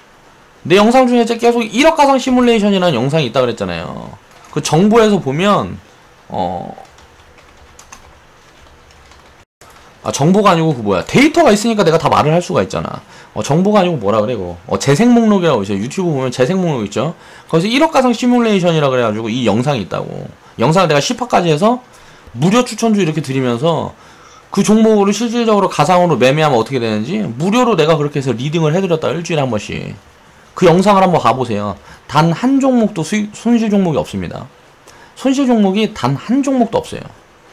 내 영상 중에 계속 1억 가상 시뮬레이션이라는 영상이 있다 그랬잖아요. 그 정보에서 보면, 정보가 아니고 그 뭐야. 데이터가 있으니까 내가 다 말을 할 수가 있잖아. 정보가 아니고 뭐라 그래, 그거. 재생 목록이라고 있어요. 유튜브 보면 재생 목록 있죠? 거기서 1억 가상 시뮬레이션이라 그래가지고 이 영상이 있다고. 영상을 내가 10화까지 해서 무료 추천주 이렇게 드리면서 그 종목을 실질적으로 가상으로 매매하면 어떻게 되는지 무료로 내가 그렇게 해서 리딩을 해드렸다. 일주일에 한 번씩. 그 영상을 한번 가보세요. 단 한 종목도 손실 종목이 없습니다. 손실 종목이 단 한 종목도 없어요.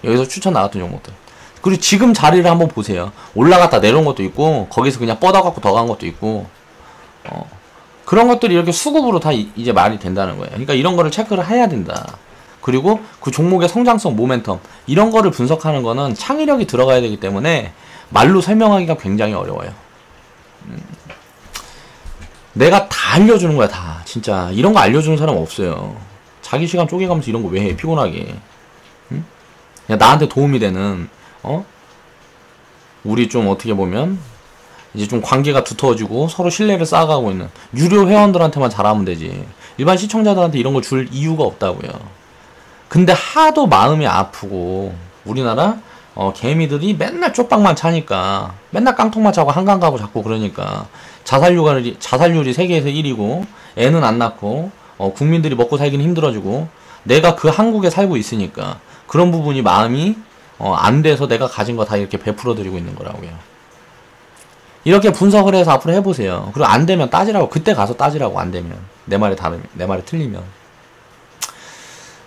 여기서 추천 나왔던 종목들. 그리고 지금 자리를 한번 보세요. 올라갔다 내려온 것도 있고 거기서 그냥 뻗어갖고 더 간 것도 있고 그런 것들이 이렇게 수급으로 다 이제 말이 된다는 거예요. 그러니까 이런 거를 체크를 해야 된다. 그리고 그 종목의 성장성, 모멘텀 이런 거를 분석하는 거는 창의력이 들어가야 되기 때문에 말로 설명하기가 굉장히 어려워요. 내가 다 알려주는 거야. 다 진짜 이런 거 알려주는 사람 없어요. 자기 시간 쪼개가면서 이런 거 왜 해? 피곤하게. 응? 야, 나한테 도움이 되는 우리 좀 어떻게 보면 이제 좀 관계가 두터워지고 서로 신뢰를 쌓아가고 있는 유료 회원들한테만 잘하면 되지. 일반 시청자들한테 이런 걸 줄 이유가 없다고요. 근데 하도 마음이 아프고 우리나라 개미들이 맨날 쪽방만 차니까 맨날 깡통만 차고 한강 가고 자꾸 그러니까 자살률이 세계에서 1위고 애는 안 낳고 국민들이 먹고 살기는 힘들어지고 내가 그 한국에 살고 있으니까 그런 부분이 마음이 안 돼서 내가 가진 거 다 이렇게 베풀어 드리고 있는 거라고요. 이렇게 분석을 해서 앞으로 해보세요. 그리고 안 되면 따지라고. 그때 가서 따지라고. 안 되면. 내 말이 틀리면.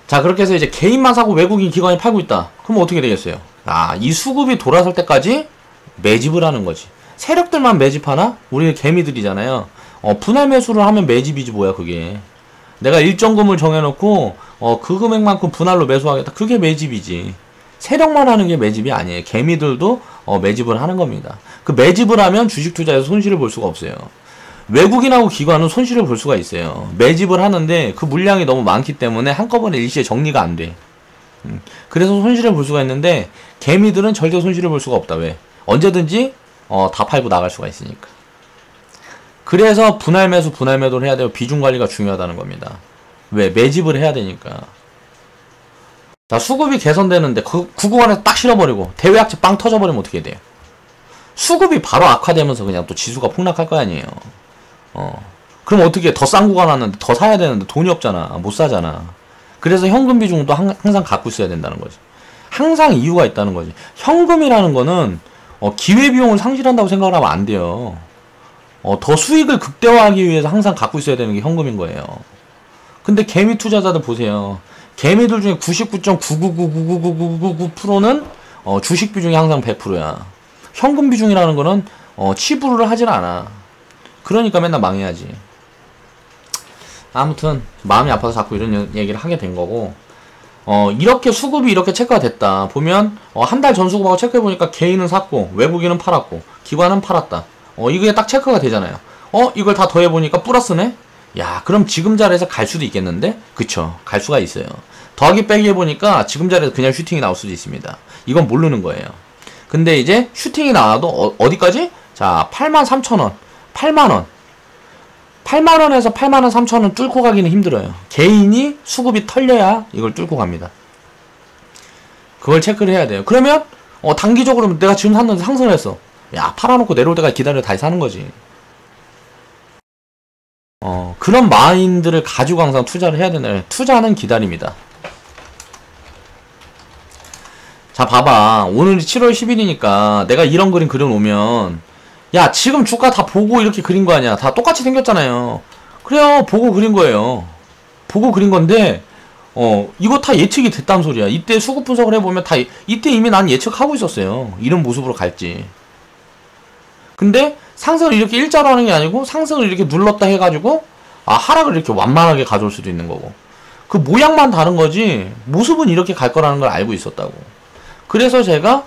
자, 그렇게 해서 이제 개인만 사고 외국인 기관이 팔고 있다. 그럼 어떻게 되겠어요? 이 수급이 돌아설 때까지 매집을 하는 거지. 세력들만 매집하나? 우리 개미들이잖아요. 분할 매수를 하면 매집이지 뭐야 그게. 내가 일정금을 정해놓고 그 금액만큼 분할로 매수하겠다. 그게 매집이지. 세력만 하는 게 매집이 아니에요. 개미들도 매집을 하는 겁니다. 그 매집을 하면 주식 투자에서 손실을 볼 수가 없어요. 외국인하고 기관은 손실을 볼 수가 있어요. 매집을 하는데 그 물량이 너무 많기 때문에 한꺼번에 일시에 정리가 안 돼. 그래서 손실을 볼 수가 있는데 개미들은 절대 손실을 볼 수가 없다. 왜? 언제든지 다 팔고 나갈 수가 있으니까. 그래서 분할 매수, 분할 매도를 해야 되고 비중 관리가 중요하다는 겁니다. 왜? 매집을 해야 되니까. 자, 수급이 개선되는데 구구간에서 딱 실어버리고 대외악재 빵 터져버리면 어떻게 돼요? 수급이 바로 악화되면서 그냥 또 지수가 폭락할 거 아니에요. 그럼 어떻게 더 싼 구간 왔는데 더 사야 되는데 돈이 없잖아. 못 사잖아. 그래서 현금 비중도 항상 갖고 있어야 된다는 거지. 항상 이유가 있다는 거지. 현금이라는 거는 기회비용을 상실한다고 생각을 하면 안 돼요. 더 수익을 극대화하기 위해서 항상 갖고 있어야 되는 게 현금인 거예요. 근데 개미 투자자들 보세요. 개미들 중에 99.9999999%는 주식 비중이 항상 100%야. 현금 비중이라는 거는 치부를 하질 않아. 그러니까 맨날 망해야지. 아무튼 마음이 아파서 자꾸 이런 얘기를 하게 된 거고, 이렇게 수급이 이렇게 체크가 됐다 보면 한 달 전 수급하고 체크해보니까 개인은 샀고 외국인은 팔았고 기관은 팔았다. 이게 딱 체크가 되잖아요. 이걸 다 더해보니까 플러스네? 야, 그럼 지금 자리에서 갈 수도 있겠는데? 그쵸, 갈 수가 있어요. 더하기 빼기 해보니까 지금 자리에서 그냥 슈팅이 나올 수도 있습니다. 이건 모르는 거예요. 근데 이제 슈팅이 나와도 어디까지? 자, 83,000원, 8만원, 8만원에서 8만 3천원 뚫고 가기는 힘들어요. 개인이 수급이 털려야 이걸 뚫고 갑니다. 그걸 체크를 해야 돼요. 그러면 단기적으로 내가 지금 샀는데 상승을 했어. 야, 팔아놓고 내려올 때까지 기다려 다시 사는 거지. 그런 마인드를 가지고 항상 투자를 해야 되나요? 투자는 기다립니다. 자, 봐봐. 오늘이 7월 10일이니까 내가 이런 그림 그려놓으면, 야, 지금 주가 다 보고 이렇게 그린 거 아니야. 다 똑같이 생겼잖아요. 그래요. 보고 그린 거예요. 보고 그린 건데, 이거 다 예측이 됐단 소리야. 이때 수급 분석을 해보면 이때 이미 난 예측하고 있었어요. 이런 모습으로 갈지. 근데 상승을 이렇게 일자로 하는 게 아니고 상승을 이렇게 눌렀다 해가지고 하락을 이렇게 완만하게 가져올 수도 있는 거고. 그 모양만 다른 거지 모습은 이렇게 갈 거라는 걸 알고 있었다고. 그래서 제가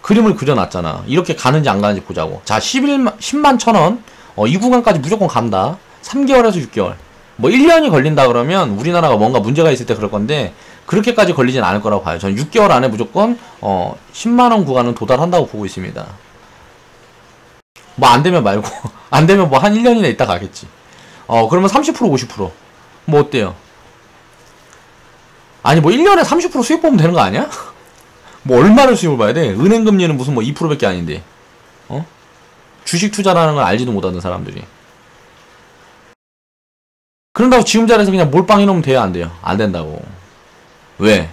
그림을 그려놨잖아. 이렇게 가는지 안 가는지 보자고. 자, 10만 1,000원. 이 구간까지 무조건 간다. 3개월에서 6개월. 뭐 1년이 걸린다 그러면 우리나라가 뭔가 문제가 있을 때 그럴 건데 그렇게까지 걸리진 않을 거라고 봐요. 저는 6개월 안에 무조건 10만원 구간은 도달한다고 보고 있습니다. 뭐 안 되면 말고 안 되면 뭐 한 1년이나 있다 가겠지. 그러면 30% 50%. 뭐 어때요? 아니 뭐 1년에 30% 수익 보면 되는 거 아니야? 뭐 얼마를 수익을 봐야 돼? 은행 금리는 무슨 뭐 2%밖에 아닌데. 주식 투자라는 걸 알지도 못하는 사람들이. 그런다고 지금 자리에서 그냥 몰빵 해놓으면 돼요? 안 돼요? 안 된다고. 왜?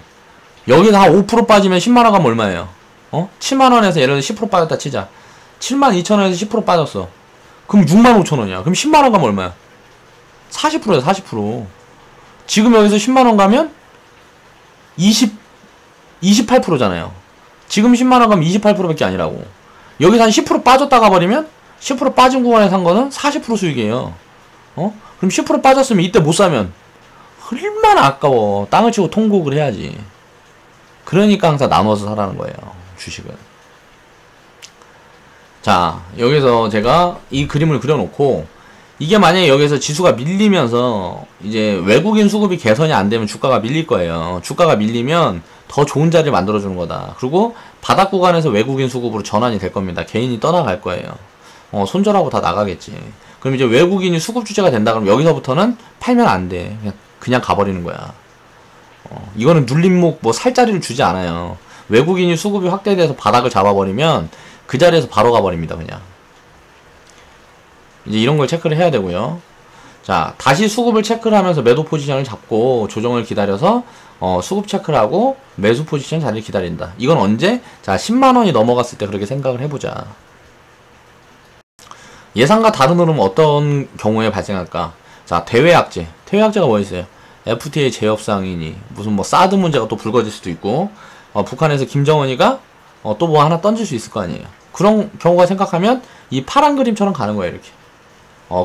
여기서 한 5% 빠지면 10만원 가면 얼마예요? 7만원에서 예를 들어 10% 빠졌다 치자. 72,000원에서 10% 빠졌어. 그럼 65,000원이야. 그럼 10만원 가면 얼마야? 40%야, 40%. 지금 여기서 10만원 가면 28%잖아요. 지금 10만원 가면 28%밖에 아니라고. 여기서 한 10% 빠졌다 가버리면 10% 빠진 구간에 산 거는 40% 수익이에요. 그럼 10% 빠졌으면 이때 못 사면 얼마나 아까워. 땅을 치고 통곡을 해야지. 그러니까 항상 나눠서 사라는 거예요, 주식은. 자, 여기서 제가 이 그림을 그려놓고 이게 만약에 여기서 지수가 밀리면서 이제 외국인 수급이 개선이 안 되면 주가가 밀릴 거예요. 주가가 밀리면 더 좋은 자리를 만들어주는 거다. 그리고 바닥 구간에서 외국인 수급으로 전환이 될 겁니다. 개인이 떠나갈 거예요. 손절하고 다 나가겠지. 그럼 이제 외국인이 수급 주체가 된다 그러면 여기서부터는 팔면 안 돼. 그냥 가버리는 거야. 이거는 눌림목 뭐 살자리를 주지 않아요. 외국인이 수급이 확대돼서 바닥을 잡아버리면 그 자리에서 바로 가버립니다. 그냥. 이제 이런 걸 체크를 해야 되고요. 자, 다시 수급을 체크를 하면서 매도 포지션을 잡고 조정을 기다려서 수급 체크를 하고 매수 포지션 자리를 기다린다. 이건 언제? 자, 10만원이 넘어갔을 때 그렇게 생각을 해보자. 예상과 다른 흐름은 어떤 경우에 발생할까? 자, 대외악재. 대외악재가 뭐 있어요? FTA 재협상이니 무슨 뭐 사드 문제가 또 불거질 수도 있고 북한에서 김정은이가 또 뭐 하나 던질 수 있을 거 아니에요. 그런 경우가 생각하면 이 파란 그림처럼 가는 거예요. 이렇게.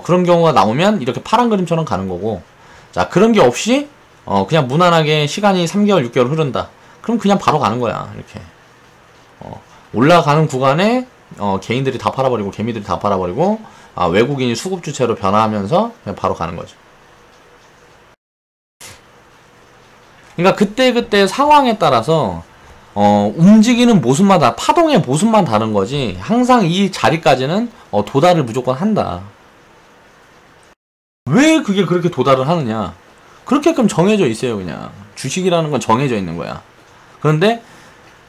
그런 경우가 나오면 이렇게 파란 그림처럼 가는 거고. 자, 그런 게 없이 그냥 무난하게 시간이 3개월 6개월 흐른다. 그럼 그냥 바로 가는 거야. 이렇게. 올라가는 구간에 개인들이 다 팔아버리고 개미들이 다 팔아버리고 외국인이 수급 주체로 변화하면서 그냥 바로 가는 거죠. 그러니까 그때그때 상황에 따라서 움직이는 모습마다 파동의 모습만 다른 거지 항상 이 자리까지는 도달을 무조건 한다. 왜 그게 그렇게 도달을 하느냐? 그렇게끔 정해져 있어요. 그냥 주식이라는 건 정해져 있는 거야. 그런데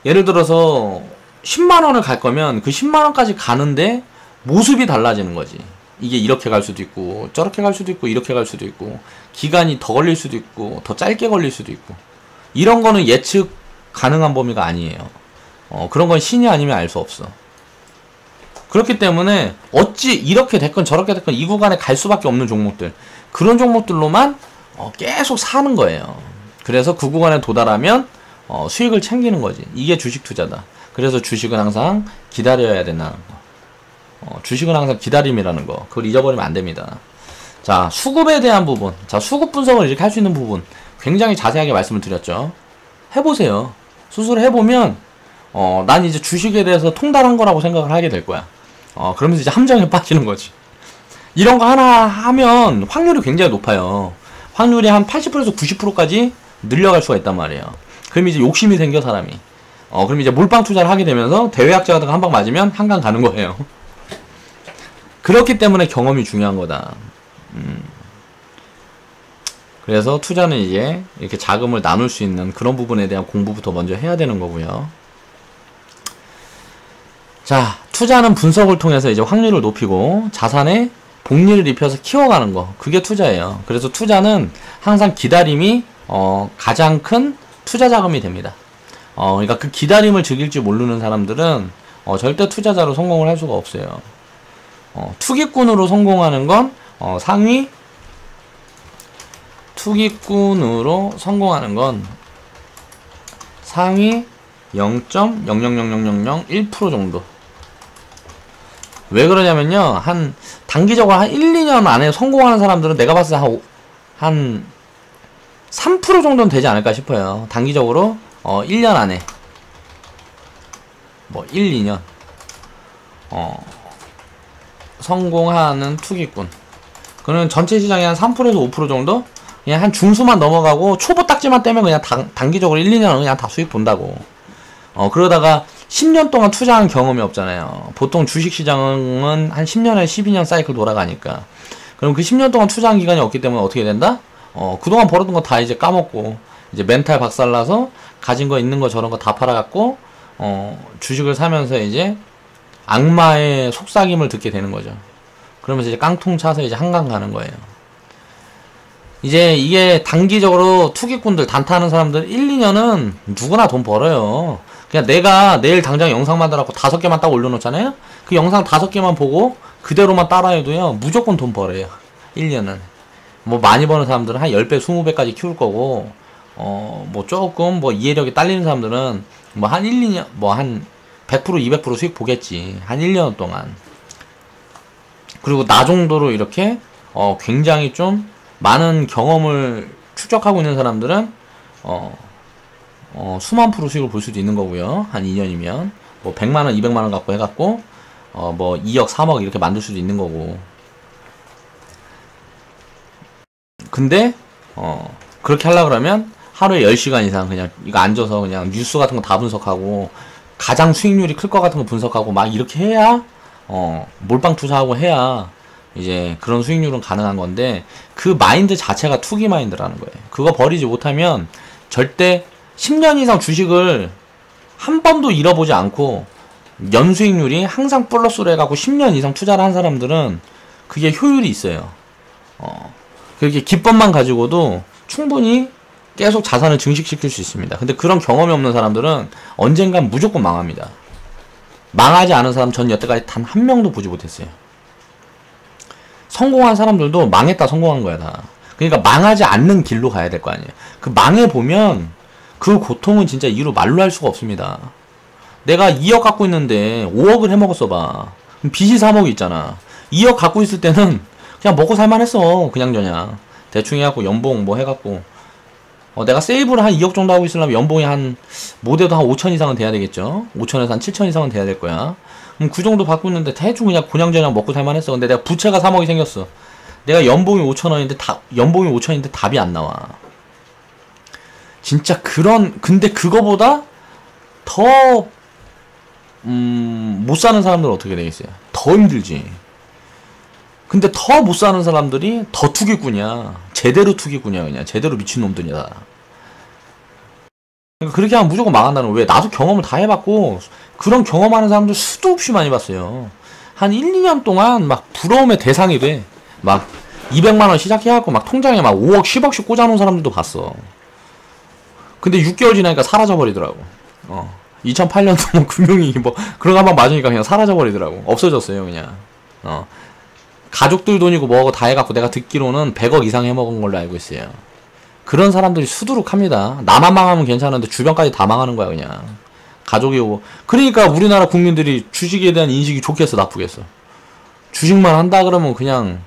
예를 들어서 10만원을 갈 거면 그 10만원까지 가는데 모습이 달라지는 거지. 이게 이렇게 갈 수도 있고 저렇게 갈 수도 있고 이렇게 갈 수도 있고 기간이 더 걸릴 수도 있고 더 짧게 걸릴 수도 있고 이런 거는 예측 가능한 범위가 아니에요. 그런 건 신이 아니면 알 수 없어. 그렇기 때문에 어찌 이렇게 됐건 저렇게 됐건 이 구간에 갈 수밖에 없는 종목들, 그런 종목들로만 계속 사는 거예요. 그래서 그 구간에 도달하면 수익을 챙기는 거지. 이게 주식 투자다. 그래서 주식은 항상 기다려야 된다는 거. 주식은 항상 기다림이라는 거. 그걸 잊어버리면 안 됩니다. 자, 수급에 대한 부분. 자, 수급 분석을 이렇게 할 수 있는 부분. 굉장히 자세하게 말씀을 드렸죠. 해보세요. 스스로 해보면, 난 이제 주식에 대해서 통달한 거라고 생각을 하게 될 거야. 그러면서 이제 함정에 빠지는 거지. 이런 거 하나 하면 확률이 굉장히 높아요. 확률이 한 80%에서 90%까지 늘려갈 수가 있단 말이에요. 그럼 이제 욕심이 생겨, 사람이. 그럼 이제 몰빵 투자를 하게 되면서 대외학자 같은 거 한 방 맞으면 한강 가는 거예요. 그렇기 때문에 경험이 중요한 거다. 그래서 투자는 이제 이렇게 자금을 나눌 수 있는 그런 부분에 대한 공부부터 먼저 해야 되는 거고요. 자, 투자는 분석을 통해서 이제 확률을 높이고 자산에 복리를 입혀서 키워가는 거. 그게 투자예요. 그래서 투자는 항상 기다림이 가장 큰 투자 자금이 됩니다. 그러니까 그 기다림을 즐길 줄 모르는 사람들은 절대 투자자로 성공을 할 수가 없어요. 투기꾼으로 성공하는 건 상위 투기꾼으로 성공하는 건 상위 0.0000001% 정도. 왜 그러냐면요, 한 단기적으로 한 1, 2년 안에 성공하는 사람들은 내가 봤을 때 한 3% 정도는 되지 않을까 싶어요. 단기적으로 1년 안에 뭐 1, 2년 성공하는 투기꾼. 그는 전체 시장의 한 3%에서 5% 정도? 그냥 한 중수만 넘어가고 초보 딱지만 떼면 그냥 단기적으로 1, 2년은 그냥 다 수익 본다고. 그러다가 10년 동안 투자한 경험이 없잖아요. 보통 주식시장은 한 10년에 12년 사이클 돌아가니까. 그럼 그 10년 동안 투자한 기간이 없기 때문에 어떻게 된다? 그동안 벌었던 거 다 이제 까먹고, 이제 멘탈 박살나서 가진 거 있는 거 저런 거 다 팔아갖고, 주식을 사면서 이제 악마의 속삭임을 듣게 되는 거죠. 그러면서 이제 깡통 차서 이제 한강 가는 거예요. 이제 이게 단기적으로 투기꾼들, 단타하는 사람들 1, 2년은 누구나 돈 벌어요. 그냥 내가 내일 당장 영상 만들어갖고 5개만 딱 올려놓잖아요? 그 영상 5개만 보고 그대로만 따라해도요, 무조건 돈 벌어요. 1년은. 뭐 많이 버는 사람들은 한 10배, 20배까지 키울 거고, 뭐 조금 뭐 이해력이 딸리는 사람들은 뭐 한 1, 2년, 뭐 한 100%, 200% 수익 보겠지. 한 1년 동안. 그리고 나 정도로 이렇게, 굉장히 좀 많은 경험을 축적하고 있는 사람들은, 수만 프로 수익을 볼 수도 있는 거고요. 한 2년이면. 뭐 100만원, 200만원 갖고 해갖고, 뭐 2억, 3억 이렇게 만들 수도 있는 거고. 근데, 그렇게 하려고 그러면 하루에 10시간 이상 그냥 이거 앉아서 그냥 뉴스 같은 거 다 분석하고, 가장 수익률이 클 것 같은 거 분석하고 막 이렇게 해야, 몰빵 투자하고 해야, 이제 그런 수익률은 가능한 건데, 그 마인드 자체가 투기 마인드라는 거예요. 그거 버리지 못하면 절대 10년 이상 주식을 한 번도 잃어보지 않고 연수익률이 항상 플러스로 해갖고 10년 이상 투자를 한 사람들은 그게 효율이 있어요. 그렇게 기법만 가지고도 충분히 계속 자산을 증식시킬 수 있습니다. 근데 그런 경험이 없는 사람들은 언젠간 무조건 망합니다. 망하지 않은 사람 전 여태까지 단 한 명도 보지 못했어요. 성공한 사람들도 망했다 성공한 거야 다. 그러니까 망하지 않는 길로 가야 될 거 아니에요. 그 망해보면 그 고통은 진짜 이루 말로 할 수가 없습니다. 내가 2억 갖고 있는데 5억을 해먹었어 봐. 그럼 빚이 3억 있잖아. 2억 갖고 있을 때는 그냥 먹고 살만했어. 그냥저냥 대충 해갖고 연봉 뭐 해갖고 내가 세이브를 한 2억 정도 하고 있으려면 연봉이 한 못해도 한 5천 이상은 돼야 되겠죠. 5천에서 한 7천 이상은 돼야 될 거야. 그럼 그 정도 받고 있는데 대충 그냥 그냥저냥 먹고 살만했어. 근데 내가 부채가 3억이 생겼어. 내가 연봉이 5천원인데 연봉이 5천인데 답이 안 나와. 진짜 근데 그거보다 더 못 사는 사람들은 어떻게 되겠어요? 더 힘들지. 근데 더 못 사는 사람들이 더 투기꾼이야. 제대로 투기꾼이야. 그냥 제대로 미친놈들이야. 그러니까 그렇게 하면 무조건 망한다는 거야. 왜? 나도 경험을 다 해봤고 그런 경험하는 사람들 수도 없이 많이 봤어요. 한 1, 2년 동안 막 부러움의 대상이 돼. 막 200만원 시작해갖고 막 통장에 막 5억, 10억씩 꽂아놓은 사람들도 봤어. 근데 6개월 지나니까 사라져버리더라고. 2008년도 뭐 금융위기 뭐 그런 거 한 번 맞으니까 그냥 사라져버리더라고. 없어졌어요 그냥. 가족들 돈이고 뭐고 다 해갖고 내가 듣기로는 100억 이상 해먹은 걸로 알고 있어요. 그런 사람들이 수두룩합니다. 나만 망하면 괜찮은데 주변까지 다 망하는 거야 그냥. 가족이 오고. 그러니까 우리나라 국민들이 주식에 대한 인식이 좋겠어 나쁘겠어. 주식만 한다 그러면 그냥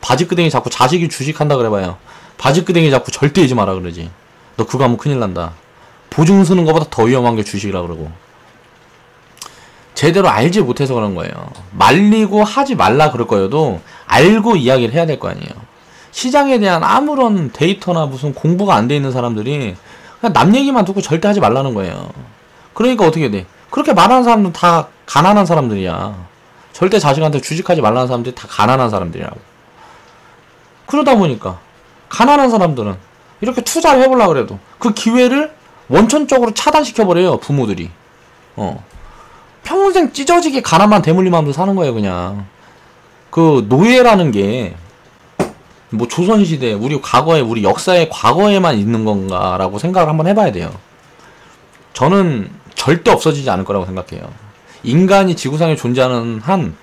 바지끄댕이 잡고 자식이 주식한다 그래봐요. 바지끄댕이 잡고 절대 하지 마라 그러지. 너 그거 하면 큰일 난다. 보증 서는 것보다 더 위험한 게 주식이라 그러고. 제대로 알지 못해서 그런 거예요. 말리고 하지 말라 그럴 거여도 알고 이야기를 해야 될 거 아니에요. 시장에 대한 아무런 데이터나 무슨 공부가 안 돼 있는 사람들이 그냥 남 얘기만 듣고 절대 하지 말라는 거예요. 그러니까 어떻게 돼? 그렇게 말하는 사람들은 다 가난한 사람들이야. 절대 자식한테 주식하지 말라는 사람들이 다 가난한 사람들이라고. 그러다 보니까 가난한 사람들은 이렇게 투자를 해보려고 그래도 그 기회를 원천적으로 차단시켜버려요 부모들이. 평생 찢어지게 가난만 대물림하면서 사는 거예요 그냥. 그 노예라는 게 뭐 조선시대 우리 과거에 우리 역사의 과거에만 있는 건가라고 생각을 한번 해봐야 돼요. 저는 절대 없어지지 않을 거라고 생각해요. 인간이 지구상에 존재하는 한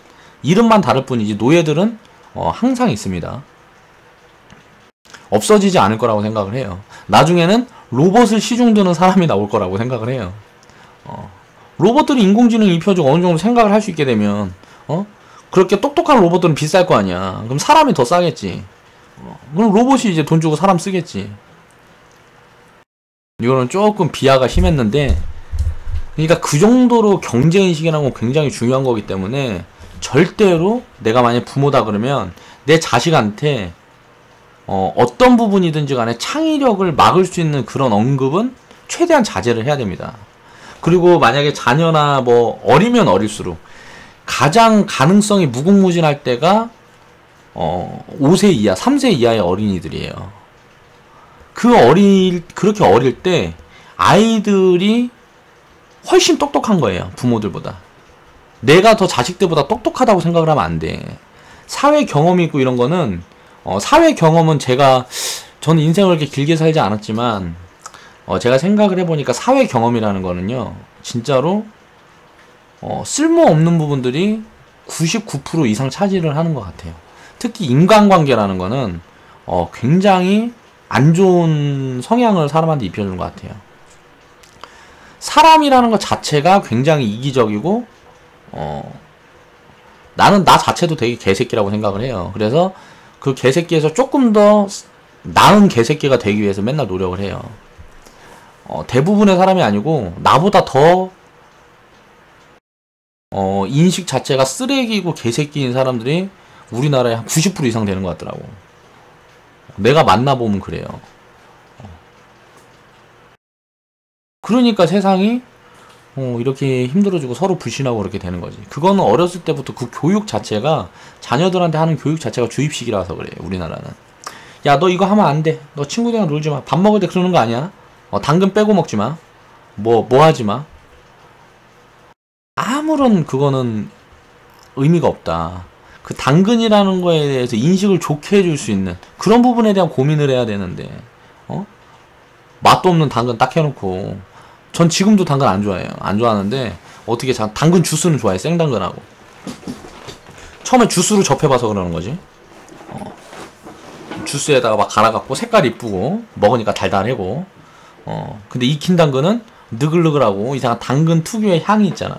이름만 다를 뿐이지 노예들은 항상 있습니다. 없어지지 않을 거라고 생각을 해요. 나중에는 로봇을 시중드는 사람이 나올 거라고 생각을 해요. 로봇들이 인공지능 입혀주고 어느 정도 생각을 할 수 있게 되면 그렇게 똑똑한 로봇들은 비쌀 거 아니야. 그럼 사람이 더 싸겠지. 그럼 로봇이 이제 돈 주고 사람 쓰겠지. 이거는 조금 비하가 심했는데 그러니까 그 정도로 경제인식이라는 건 굉장히 중요한 거기 때문에 절대로 내가 만약 부모다 그러면 내 자식한테 어떤 부분이든지 간에 창의력을 막을 수 있는 그런 언급은 최대한 자제를 해야 됩니다. 그리고 만약에 자녀나 뭐 어리면 어릴수록 가장 가능성이 무궁무진할 때가 5세 이하, 3세 이하의 어린이들이에요. 그렇게 어릴 때 아이들이 훨씬 똑똑한 거예요. 부모들보다. 내가 더 자식들보다 똑똑하다고 생각을 하면 안 돼. 사회 경험이 있고 이런 거는 사회 경험은 저는 인생을 그렇게 길게 살지 않았지만 제가 생각을 해보니까 사회 경험이라는 거는요 진짜로 쓸모없는 부분들이 99% 이상 차지를 하는 것 같아요. 특히 인간관계라는 거는 굉장히 안 좋은 성향을 사람한테 입혀주는 것 같아요. 사람이라는 것 자체가 굉장히 이기적이고 나는 나 자체도 되게 개새끼라고 생각을 해요. 그래서 그 개새끼에서 조금 더 나은 개새끼가 되기 위해서 맨날 노력을 해요. 대부분의 사람이 아니고 나보다 더 인식 자체가 쓰레기고 개새끼인 사람들이 우리나라에 한 90% 이상 되는 것 같더라고. 내가 만나보면 그래요. 그러니까 세상이 이렇게 힘들어지고 서로 불신하고 그렇게 되는 거지. 그거는 어렸을 때부터 그 교육 자체가 자녀들한테 하는 교육 자체가 주입식이라서 그래요. 우리나라는. 야, 너 이거 하면 안 돼. 너 친구들이랑 놀지 마. 밥 먹을 때 그러는 거 아니야. 당근 빼고 먹지 마. 뭐 하지 마. 아무런 그거는 의미가 없다. 그 당근이라는 거에 대해서 인식을 좋게 해줄 수 있는 그런 부분에 대한 고민을 해야 되는데 맛도 없는 당근 딱 해놓고 전 지금도 당근 안 좋아해요. 안 좋아하는데 어떻게 당근 주스는 좋아해. 생당근하고 처음에 주스로 접해봐서 그러는 거지. 주스에다가 막 갈아갖고 색깔 이쁘고 먹으니까 달달하고 근데 익힌 당근은 느글느글하고 이상한 당근 특유의 향이 있잖아.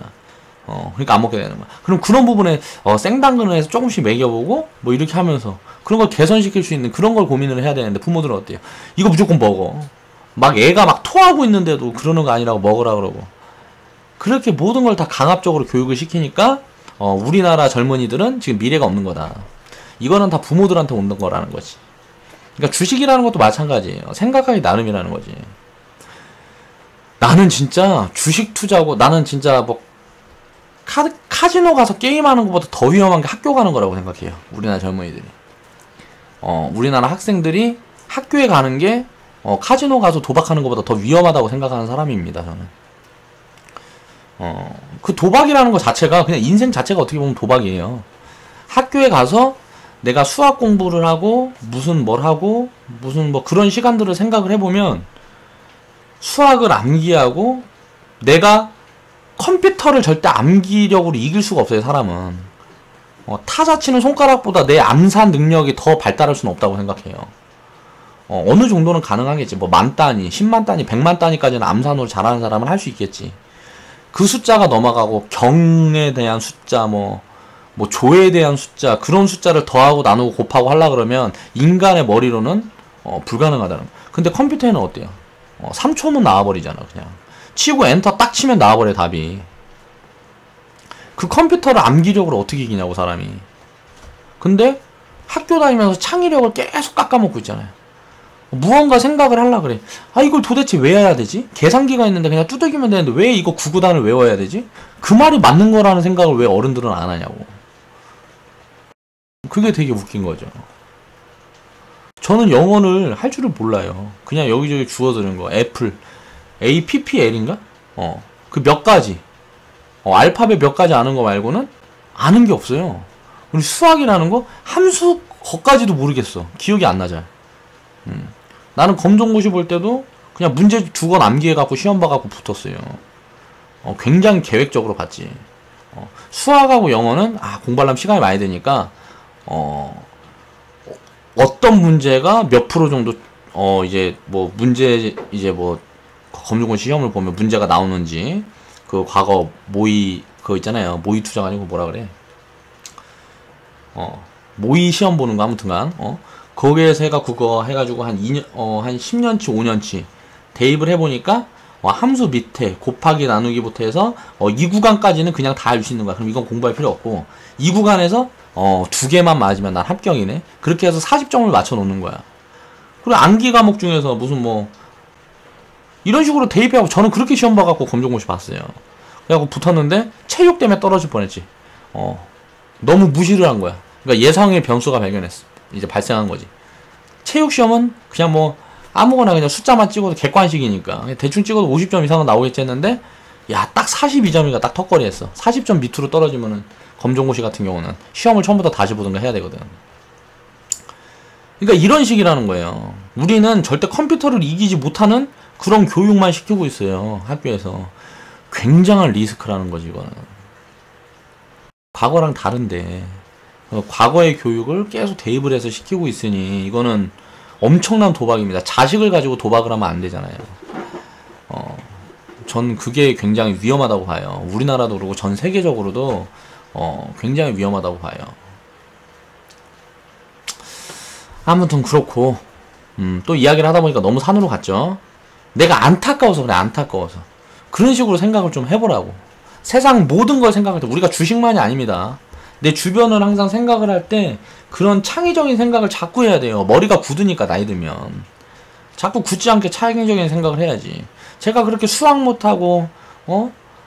그러니까 안 먹게 되는 거야. 그럼 그런 부분에 생당근을 해서 조금씩 먹여보고 뭐 이렇게 하면서 그런 걸 개선시킬 수 있는 그런 걸 고민을 해야 되는데 부모들은 어때요? 이거 무조건 먹어. 막 애가 막 토하고 있는데도 그러는 거 아니라고 먹으라 그러고 그렇게 모든 걸 다 강압적으로 교육을 시키니까 우리나라 젊은이들은 지금 미래가 없는 거다. 이거는 다 부모들한테 오는 거라는 거지. 그러니까 주식이라는 것도 마찬가지예요. 생각하기 나름이라는 거지. 나는 진짜 주식 투자고, 나는 진짜 뭐 카지노 가서 게임하는 것보다 더 위험한 게 학교 가는 거라고 생각해요. 우리나라 젊은이들이. 우리나라 학생들이 학교에 가는 게 카지노 가서 도박하는 것보다 더 위험하다고 생각하는 사람입니다, 저는. 그 도박이라는 것 자체가 그냥 인생 자체가 어떻게 보면 도박이에요. 학교에 가서 내가 수학 공부를 하고 무슨 뭘 하고 무슨 뭐 그런 시간들을 생각을 해보면 수학을 암기하고 내가 컴퓨터를 절대 암기력으로 이길 수가 없어요, 사람은. 타자 치는 손가락보다 내 암산 능력이 더 발달할 수는 없다고 생각해요. 어느 정도는 가능하겠지. 뭐 만 단위, 10만 단위, 100만 단위까지는 암산으로 잘하는 사람은 할 수 있겠지. 그 숫자가 넘어가고 경에 대한 숫자, 뭐 조에 대한 숫자, 그런 숫자를 더하고 나누고 곱하고 하려 그러면 인간의 머리로는 불가능하다는 거. 근데 컴퓨터에는 어때요? 3초면 나와버리잖아, 그냥. 치고 엔터 딱 치면 나와버려, 답이. 그 컴퓨터를 암기력으로 어떻게 이기냐고, 사람이. 근데 학교 다니면서 창의력을 계속 깎아먹고 있잖아요. 무언가 생각을 하려고 그래. 아, 이걸 도대체 왜 해야 되지? 계산기가 있는데 그냥 두들기면 되는데 왜 이거 구구단을 외워야 되지? 그 말이 맞는 거라는 생각을 왜 어른들은 안 하냐고. 그게 되게 웃긴 거죠. 저는 영어를 할 줄을 몰라요. 그냥 여기저기 주워드는 거. 애플, APPL인가? 그 몇 가지. 알파벳 몇 가지 아는 거 말고는 아는 게 없어요. 그리고 수학이라는 거, 함수 거까지도 모르겠어. 기억이 안 나잖아. 나는 검정고시 볼 때도 그냥 문제 두 권 암기해갖고 시험 봐갖고 붙었어요. 굉장히 계획적으로 봤지. 수학하고 영어는, 공부하려면 시간이 많이 드니까, 어떤 문제가 몇 프로 정도, 이제 뭐 문제, 이제 뭐 검정고시 시험을 보면 문제가 나오는지, 그 과거 모의, 그거 있잖아요. 모의 투자가 아니고 뭐라 그래. 모의 시험 보는 거 아무튼간, 거기에서 그거 해가지고 한 2년, 한 10년치, 5년치 대입을 해보니까, 함수 밑에 곱하기 나누기부터 해서, 이 구간까지는 그냥 다 알 수 있는 거야. 그럼 이건 공부할 필요 없고, 이 구간에서, 두 개만 맞으면 난 합격이네? 그렇게 해서 40점을 맞춰 놓는 거야. 그리고 암기 과목 중에서 무슨 뭐, 이런 식으로 대입해갖고, 저는 그렇게 시험 봐갖고 검정고시 봤어요. 그래갖고 붙었는데, 체육 때문에 떨어질 뻔했지. 너무 무시를 한 거야. 그러니까 예상의 변수가 발견했어. 이제 발생한 거지. 체육 시험은 그냥 뭐 아무거나 그냥 숫자만 찍어도 객관식이니까 대충 찍어도 50점 이상은 나오겠지 했는데, 야, 딱 42점이가 딱 턱걸이 했어. 40점 밑으로 떨어지면은 검정고시 같은 경우는 시험을 처음부터 다시 보든가 해야 되거든. 그러니까 이런 식이라는 거예요. 우리는 절대 컴퓨터를 이기지 못하는 그런 교육만 시키고 있어요, 학교에서. 굉장한 리스크라는 거지, 이거는. 과거랑 다른데 과거의 교육을 계속 대입을 해서 시키고 있으니 이거는 엄청난 도박입니다. 자식을 가지고 도박을 하면 안 되잖아요. 전 그게 굉장히 위험하다고 봐요. 우리나라도 그렇고 전 세계적으로도 굉장히 위험하다고 봐요. 아무튼 그렇고, 또 이야기를 하다 보니까 너무 산으로 갔죠. 내가 안타까워서 그래, 안타까워서. 그런 식으로 생각을 좀 해보라고. 세상 모든 걸 생각할 때, 우리가 주식만이 아닙니다. 내 주변을 항상 생각을 할 때 그런 창의적인 생각을 자꾸 해야 돼요. 머리가 굳으니까, 나이 들면. 자꾸 굳지 않게 창의적인 생각을 해야지. 제가 그렇게 수학 못하고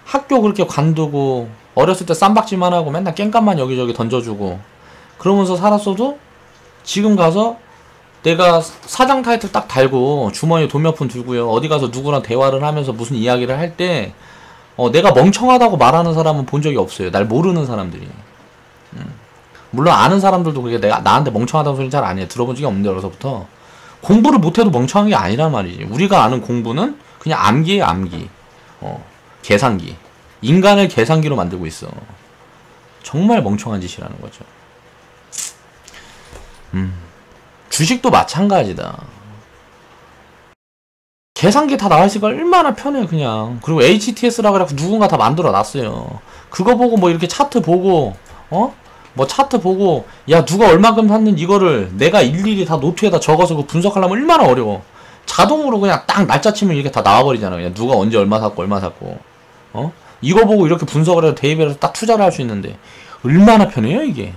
학교 그렇게 관두고 어렸을 때 쌈박질만 하고 맨날 깽값만 여기저기 던져주고 그러면서 살았어도 지금 가서 내가 사장 타이틀 딱 달고 주머니에 돈 몇 푼 들고요, 어디 가서 누구랑 대화를 하면서 무슨 이야기를 할 때 내가 멍청하다고 말하는 사람은 본 적이 없어요. 날 모르는 사람들이. 물론 아는 사람들도 그게 내가 나한테 멍청하다는 소리 잘 안 해. 들어본 적이 없는데, 어려서부터. 공부를 못해도 멍청한 게 아니란 말이지. 우리가 아는 공부는 그냥 암기예요, 암기. 계산기. 인간을 계산기로 만들고 있어. 정말 멍청한 짓이라는 거죠. 주식도 마찬가지다. 계산기 다 나와있으니까 얼마나 편해, 그냥. 그리고 HTS라 그래갖고 누군가 다 만들어 놨어요. 그거 보고 뭐 이렇게 차트 보고, 뭐 차트 보고, 야, 누가 얼마큼 샀는지 이거를 내가 일일이 다 노트에다 적어서 그 분석하려면 얼마나 어려워. 자동으로 그냥 딱 날짜 치면 이렇게 다 나와버리잖아. 그냥 누가 언제 얼마 샀고, 얼마 샀고. 이거 보고 이렇게 분석을 해서 대입을 해서 딱 투자를 할 수 있는데, 얼마나 편해요, 이게.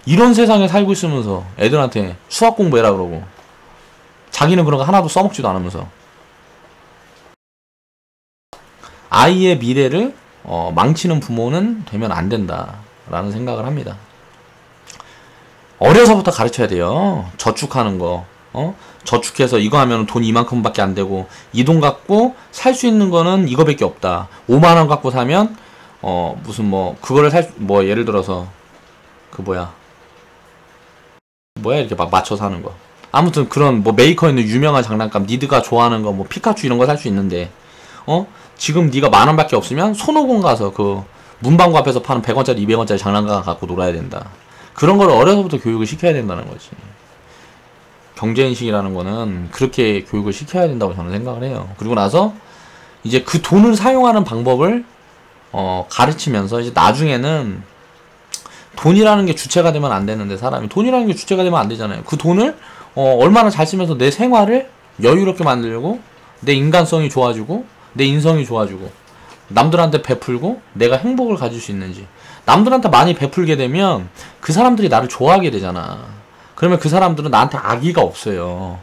이런 세상에 살고 있으면서 애들한테 수학 공부해라 그러고 자기는 그런 거 하나도 써먹지도 않으면서 아이의 미래를 망치는 부모는 되면 안 된다라는 생각을 합니다. 어려서부터 가르쳐야 돼요. 저축하는 거. 저축해서 이거 하면 돈 이만큼밖에 안 되고 이 돈 갖고 살 수 있는 거는 이거밖에 없다. 5만 원 갖고 사면 무슨 뭐 그거를 뭐 예를 들어서 그 뭐야 이렇게 막 맞춰서 하는 거. 아무튼 그런 뭐 메이커에 있는 유명한 장난감 니드가 좋아하는 거 뭐 피카츄 이런 거 살 수 있는데 지금 네가 만 원밖에 없으면 손오공 가서 그 문방구 앞에서 파는 100원짜리 200원짜리 장난감 갖고 놀아야 된다. 그런 걸 어려서부터 교육을 시켜야 된다는 거지. 경제인식이라는 거는 그렇게 교육을 시켜야 된다고 저는 생각을 해요. 그리고 나서 이제 그 돈을 사용하는 방법을 가르치면서 이제 나중에는 돈이라는 게 주체가 되면 안 되는데 사람이 돈이라는 게 주체가 되면 안 되잖아요. 그 돈을 얼마나 잘 쓰면서 내 생활을 여유롭게 만들고 내 인간성이 좋아지고 내 인성이 좋아지고 남들한테 베풀고 내가 행복을 가질 수 있는지. 남들한테 많이 베풀게 되면 그 사람들이 나를 좋아하게 되잖아. 그러면 그 사람들은 나한테 악의가 없어요.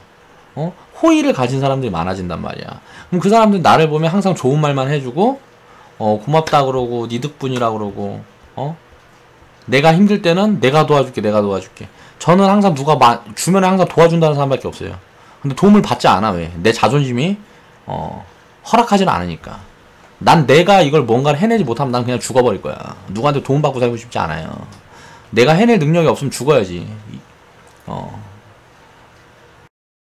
호의를 가진 사람들이 많아진단 말이야. 그럼 그 사람들은 나를 보면 항상 좋은 말만 해주고 고맙다 그러고 니 덕분이라 그러고 내가 힘들 때는 내가 도와줄게. 저는 항상 누가 주변에 항상 도와준다는 사람밖에 없어요. 근데 도움을 받지 않아. 왜? 내 자존심이 허락하지는 않으니까. 난 내가 이걸 뭔가를 해내지 못하면 난 그냥 죽어버릴 거야. 누구한테 도움받고 살고 싶지 않아요. 내가 해낼 능력이 없으면 죽어야지.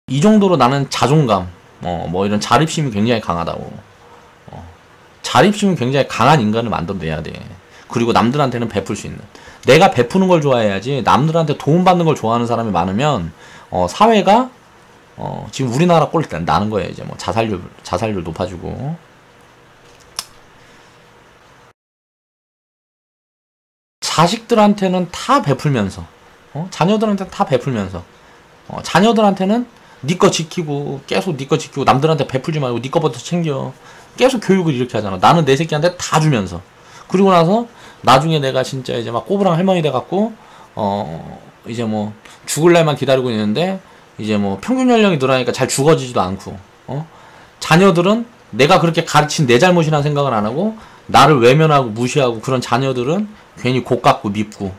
이 정도로 나는 자존감, 뭐 이런 자립심이 굉장히 강하다고. 자립심이 굉장히 강한 인간을 만들어내야 돼. 그리고 남들한테는 베풀 수 있는. 내가 베푸는 걸 좋아해야지 남들한테 도움받는 걸 좋아하는 사람이 많으면 사회가 지금 우리나라 꼴 나는 거예요. 이제 뭐 자살률 높아지고. 자식들한테는 다 베풀면서 자녀들한테 다 베풀면서 자녀들한테는 니 거 지키고 계속 니 거 지키고 남들한테 베풀지 말고 니 거부터 챙겨. 계속 교육을 이렇게 하잖아. 나는 내 새끼한테 다 주면서. 그리고 나서 나중에 내가 진짜 이제 막 꼬부랑 할머니 돼갖고 이제 뭐 죽을 날만 기다리고 있는데 이제 뭐 평균 연령이 늘어나니까 잘 죽어지지도 않고 자녀들은 내가 그렇게 가르친 내 잘못이라는 생각을 안 하고 나를 외면하고 무시하고 그런 자녀들은 괜히 고깝고 밉고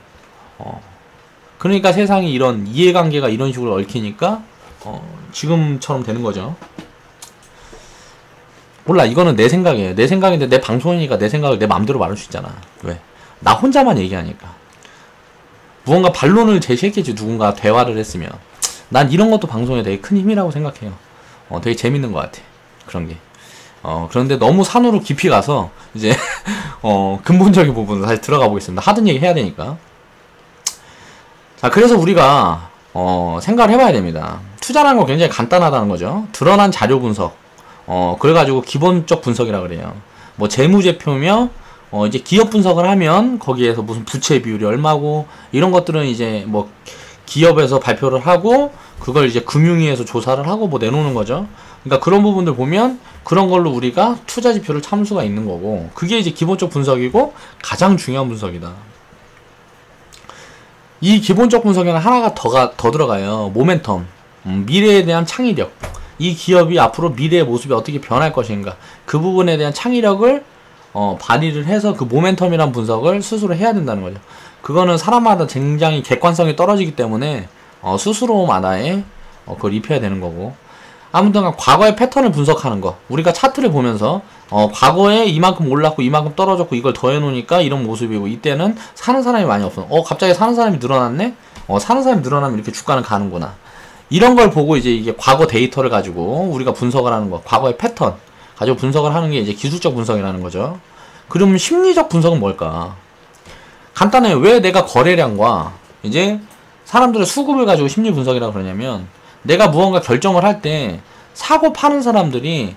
그러니까 세상이 이런 이해관계가 이런 식으로 얽히니까 지금처럼 되는 거죠. 몰라, 이거는 내 생각이에요. 내 생각인데 내 방송이니까 내 생각을 내 맘대로 말할 수 있잖아. 왜? 나 혼자만 얘기하니까. 무언가 반론을 제시했겠지. 누군가 대화를 했으면. 난 이런 것도 방송에 되게 큰 힘이라고 생각해요. 되게 재밌는 것 같아. 그런 게. 그런데 너무 산으로 깊이 가서 이제 근본적인 부분으로 다시 들어가 보겠습니다. 하던 얘기 해야 되니까. 자, 그래서 우리가 생각을 해봐야 됩니다. 투자라는 거 굉장히 간단하다는 거죠. 드러난 자료 분석. 그래가지고 기본적 분석이라 그래요. 뭐 재무제표며 이제 기업 분석을 하면 거기에서 무슨 부채 비율이 얼마고 이런 것들은 이제 뭐 기업에서 발표를 하고 그걸 이제 금융위에서 조사를 하고 뭐 내놓는 거죠. 그러니까 그런 부분들 보면 그런 걸로 우리가 투자 지표를 참을 수가 있는 거고, 그게 이제 기본적 분석이고 가장 중요한 분석이다. 이 기본적 분석에는 하나가 더 들어가요. 모멘텀, 미래에 대한 창의력. 이 기업이 앞으로 미래의 모습이 어떻게 변할 것인가, 그 부분에 대한 창의력을 발휘를 해서 그 모멘텀이란 분석을 스스로 해야 된다는 거죠. 그거는 사람마다 굉장히 객관성이 떨어지기 때문에 스스로마다의 그걸 입혀야 되는 거고, 아무튼 과거의 패턴을 분석하는 거. 우리가 차트를 보면서 과거에 이만큼 올랐고 이만큼 떨어졌고 이걸 더해놓으니까 이런 모습이고, 이때는 사는 사람이 많이 없어. 갑자기 사는 사람이 늘어났네? 사는 사람이 늘어나면 이렇게 주가는 가는구나. 이런 걸 보고 이제 이게 과거 데이터를 가지고 우리가 분석을 하는 거, 과거의 패턴 가지고 분석을 하는 게 이제 기술적 분석이라는 거죠. 그럼 심리적 분석은 뭘까? 간단해요. 왜 내가 거래량과 이제 사람들의 수급을 가지고 심리 분석이라고 그러냐면, 내가 무언가 결정을 할 때 사고 파는 사람들이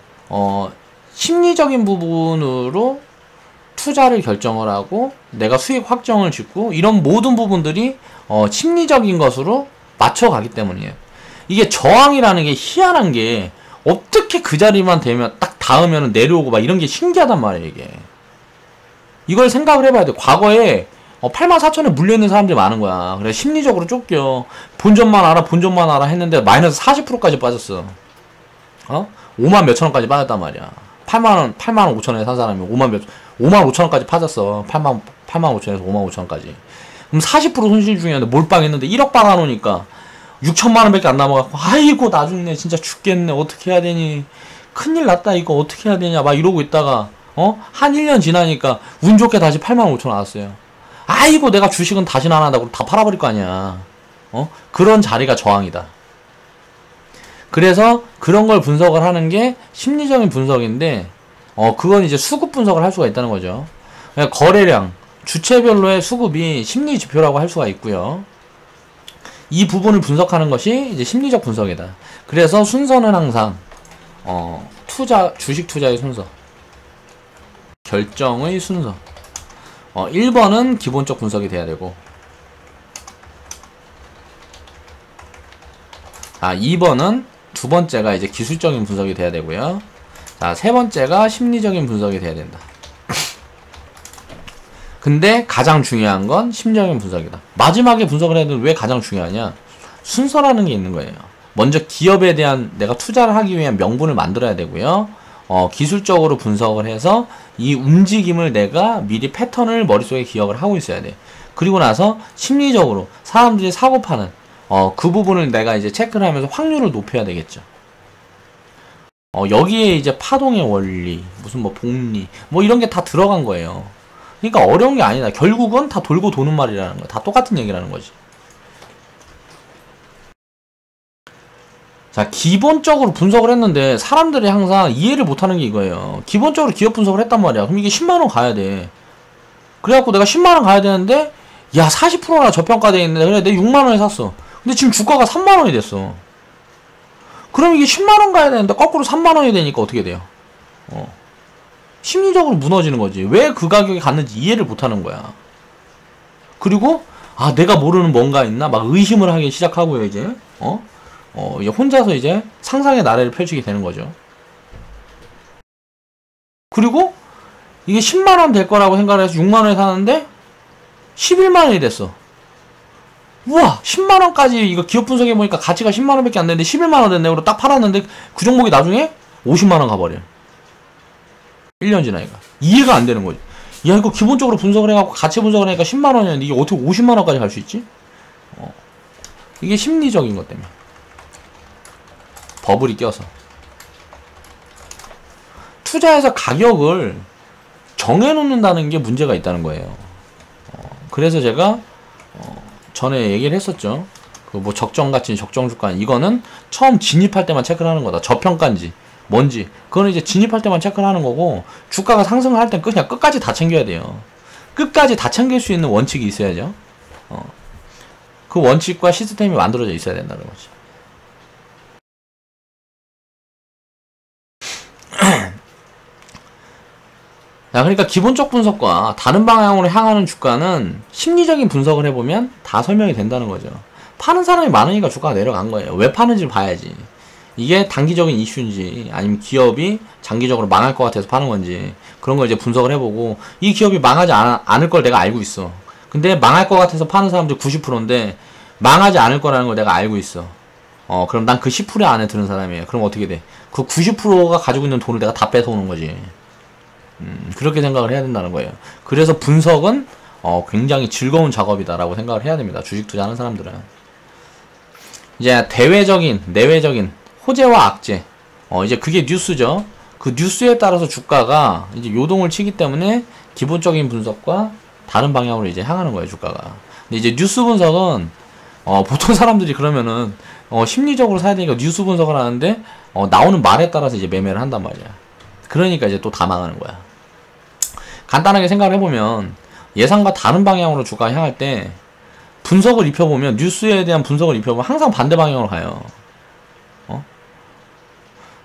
심리적인 부분으로 투자를 결정을 하고 내가 수익 확정을 짓고 이런 모든 부분들이 심리적인 것으로 맞춰가기 때문이에요. 이게 저항이라는 게 희한한 게, 어떻게 그 자리만 되면 딱 닿으면 내려오고 막 이런 게 신기하단 말이에요. 이게 이걸 생각을 해봐야 돼. 과거에 84,000에 물려있는 사람들이 많은 거야. 그래, 심리적으로 쫓겨. 본전만 알아, 본전만 알아 했는데 마이너스 40%까지 빠졌어. 5만 몇천 원까지 빠졌단 말이야. 8만 5천 원에 산 사람이 5만 5천 원까지 빠졌어. 8만 5천에서 5만 5천 원까지. 그럼 40% 손실 중이었는데 몰빵했는데 1억 박아놓으니까 6천만 원밖에 안 남아갖고, 아이고, 나중에 진짜 죽겠네. 어떻게 해야 되니? 큰일 났다, 이거 어떻게 해야 되냐. 막 이러고 있다가, 한 1년 지나니까 운 좋게 다시 8만 5천 원 나왔어요. 아이고, 내가 주식은 다시는 안 한다고 다 팔아버릴 거 아니야. 그런 자리가 저항이다. 그래서 그런 걸 분석을 하는 게 심리적인 분석인데, 그건 이제 수급 분석을 할 수가 있다는 거죠. 그러니까 거래량, 주체별로의 수급이 심리 지표라고 할 수가 있고요. 이 부분을 분석하는 것이 이제 심리적 분석이다. 그래서 순서는 항상 주식 투자의 순서, 결정의 순서. 1번은 기본적 분석이 돼야 되고, 2번은 두 번째가 이제 기술적인 분석이 돼야 되고요. 세 번째가 심리적인 분석이 돼야 된다. 근데 가장 중요한 건 심리적인 분석이다. 마지막에 분석을 해야 되는데 왜 가장 중요하냐? 순서라는 게 있는 거예요. 먼저 기업에 대한 내가 투자를 하기 위한 명분을 만들어야 되고요. 기술적으로 분석을 해서 이 움직임을 내가 미리 패턴을 머릿속에 기억을 하고 있어야 돼. 그리고 나서 심리적으로 사람들이 사고 파는 그 부분을 내가 이제 체크를 하면서 확률을 높여야 되겠죠. 여기에 이제 파동의 원리, 무슨 뭐 복리, 뭐 이런 게 다 들어간 거예요. 그러니까 어려운 게 아니다. 결국은 다 돌고 도는 말이라는 거야. 다 똑같은 얘기라는 거지. 자, 기본적으로 분석을 했는데 사람들이 항상 이해를 못하는 게 이거예요. 기본적으로 기업 분석을 했단 말이야. 그럼 이게 10만원 가야 돼. 그래갖고 내가 10만원 가야 되는데, 야, 40%나 저평가되어 있는데, 그래, 내가 6만원에 샀어. 근데 지금 주가가 3만원이 됐어. 그럼 이게 10만원 가야 되는데 거꾸로 3만원이 되니까 어떻게 돼요? 심리적으로 무너지는 거지. 왜 그 가격에 갔는지 이해를 못하는 거야. 그리고 내가 모르는 뭔가 있나? 막 의심을 하기 시작하고요, 이제. 이제 혼자서 이제 상상의 나래를 펼치게 되는 거죠. 그리고 이게 10만원 될 거라고 생각을 해서 6만원에 사는데 11만원이 됐어. 우와, 10만원까지 이거 기업 분석해보니까 가치가 10만원밖에 안 되는데 11만원 됐네. 그리고 딱 팔았는데 그 종목이 나중에 50만원 가버려. 1년 지나니까. 이해가 안 되는 거지. 야, 이거 기본적으로 분석을 해갖고 가치 분석을 하니까 10만원이었는데 이게 어떻게 50만원까지 갈 수 있지? 이게 심리적인 것 때문에. 버블이 껴서. 투자해서 가격을 정해놓는다는 게 문제가 있다는 거예요. 그래서 제가 전에 얘기를 했었죠. 그 뭐 적정가치, 적정주가, 이거는 처음 진입할 때만 체크를 하는 거다. 저평가인지 뭔지 그거는 이제 진입할 때만 체크를 하는 거고, 주가가 상승을 할 땐 그냥 끝까지 다 챙겨야 돼요. 끝까지 다 챙길 수 있는 원칙이 있어야죠. 그 원칙과 시스템이 만들어져 있어야 된다는 거지. 자, 그러니까 기본적 분석과 다른 방향으로 향하는 주가는 심리적인 분석을 해보면 다 설명이 된다는 거죠. 파는 사람이 많으니까 주가가 내려간 거예요. 왜 파는지를 봐야지. 이게 단기적인 이슈인지 아니면 기업이 장기적으로 망할 것 같아서 파는 건지 그런 걸 이제 분석을 해보고, 이 기업이 망하지 않을 걸 내가 알고 있어. 근데 망할 것 같아서 파는 사람들 90%인데 망하지 않을 거라는 걸 내가 알고 있어. 그럼 난 그 10% 안에 드는 사람이에요. 그럼 어떻게 돼? 그 90%가 가지고 있는 돈을 내가 다 뺏어오는 거지. 그렇게 생각을 해야 된다는 거예요. 그래서 분석은 굉장히 즐거운 작업이다라고 생각을 해야 됩니다. 주식 투자하는 사람들은. 이제 대외적인, 내외적인 호재와 악재. 이제 그게 뉴스죠. 그 뉴스에 따라서 주가가 이제 요동을 치기 때문에 기본적인 분석과 다른 방향으로 이제 향하는 거예요, 주가가. 근데 이제 뉴스 분석은 보통 사람들이 그러면은 심리적으로 사야 되니까 뉴스 분석을 하는데 나오는 말에 따라서 이제 매매를 한단 말이야. 그러니까 이제 또 다 망하는 거야. 간단하게 생각을 해보면 예상과 다른 방향으로 주가가 향할 때 분석을 입혀보면, 뉴스에 대한 분석을 입혀보면 항상 반대 방향으로 가요.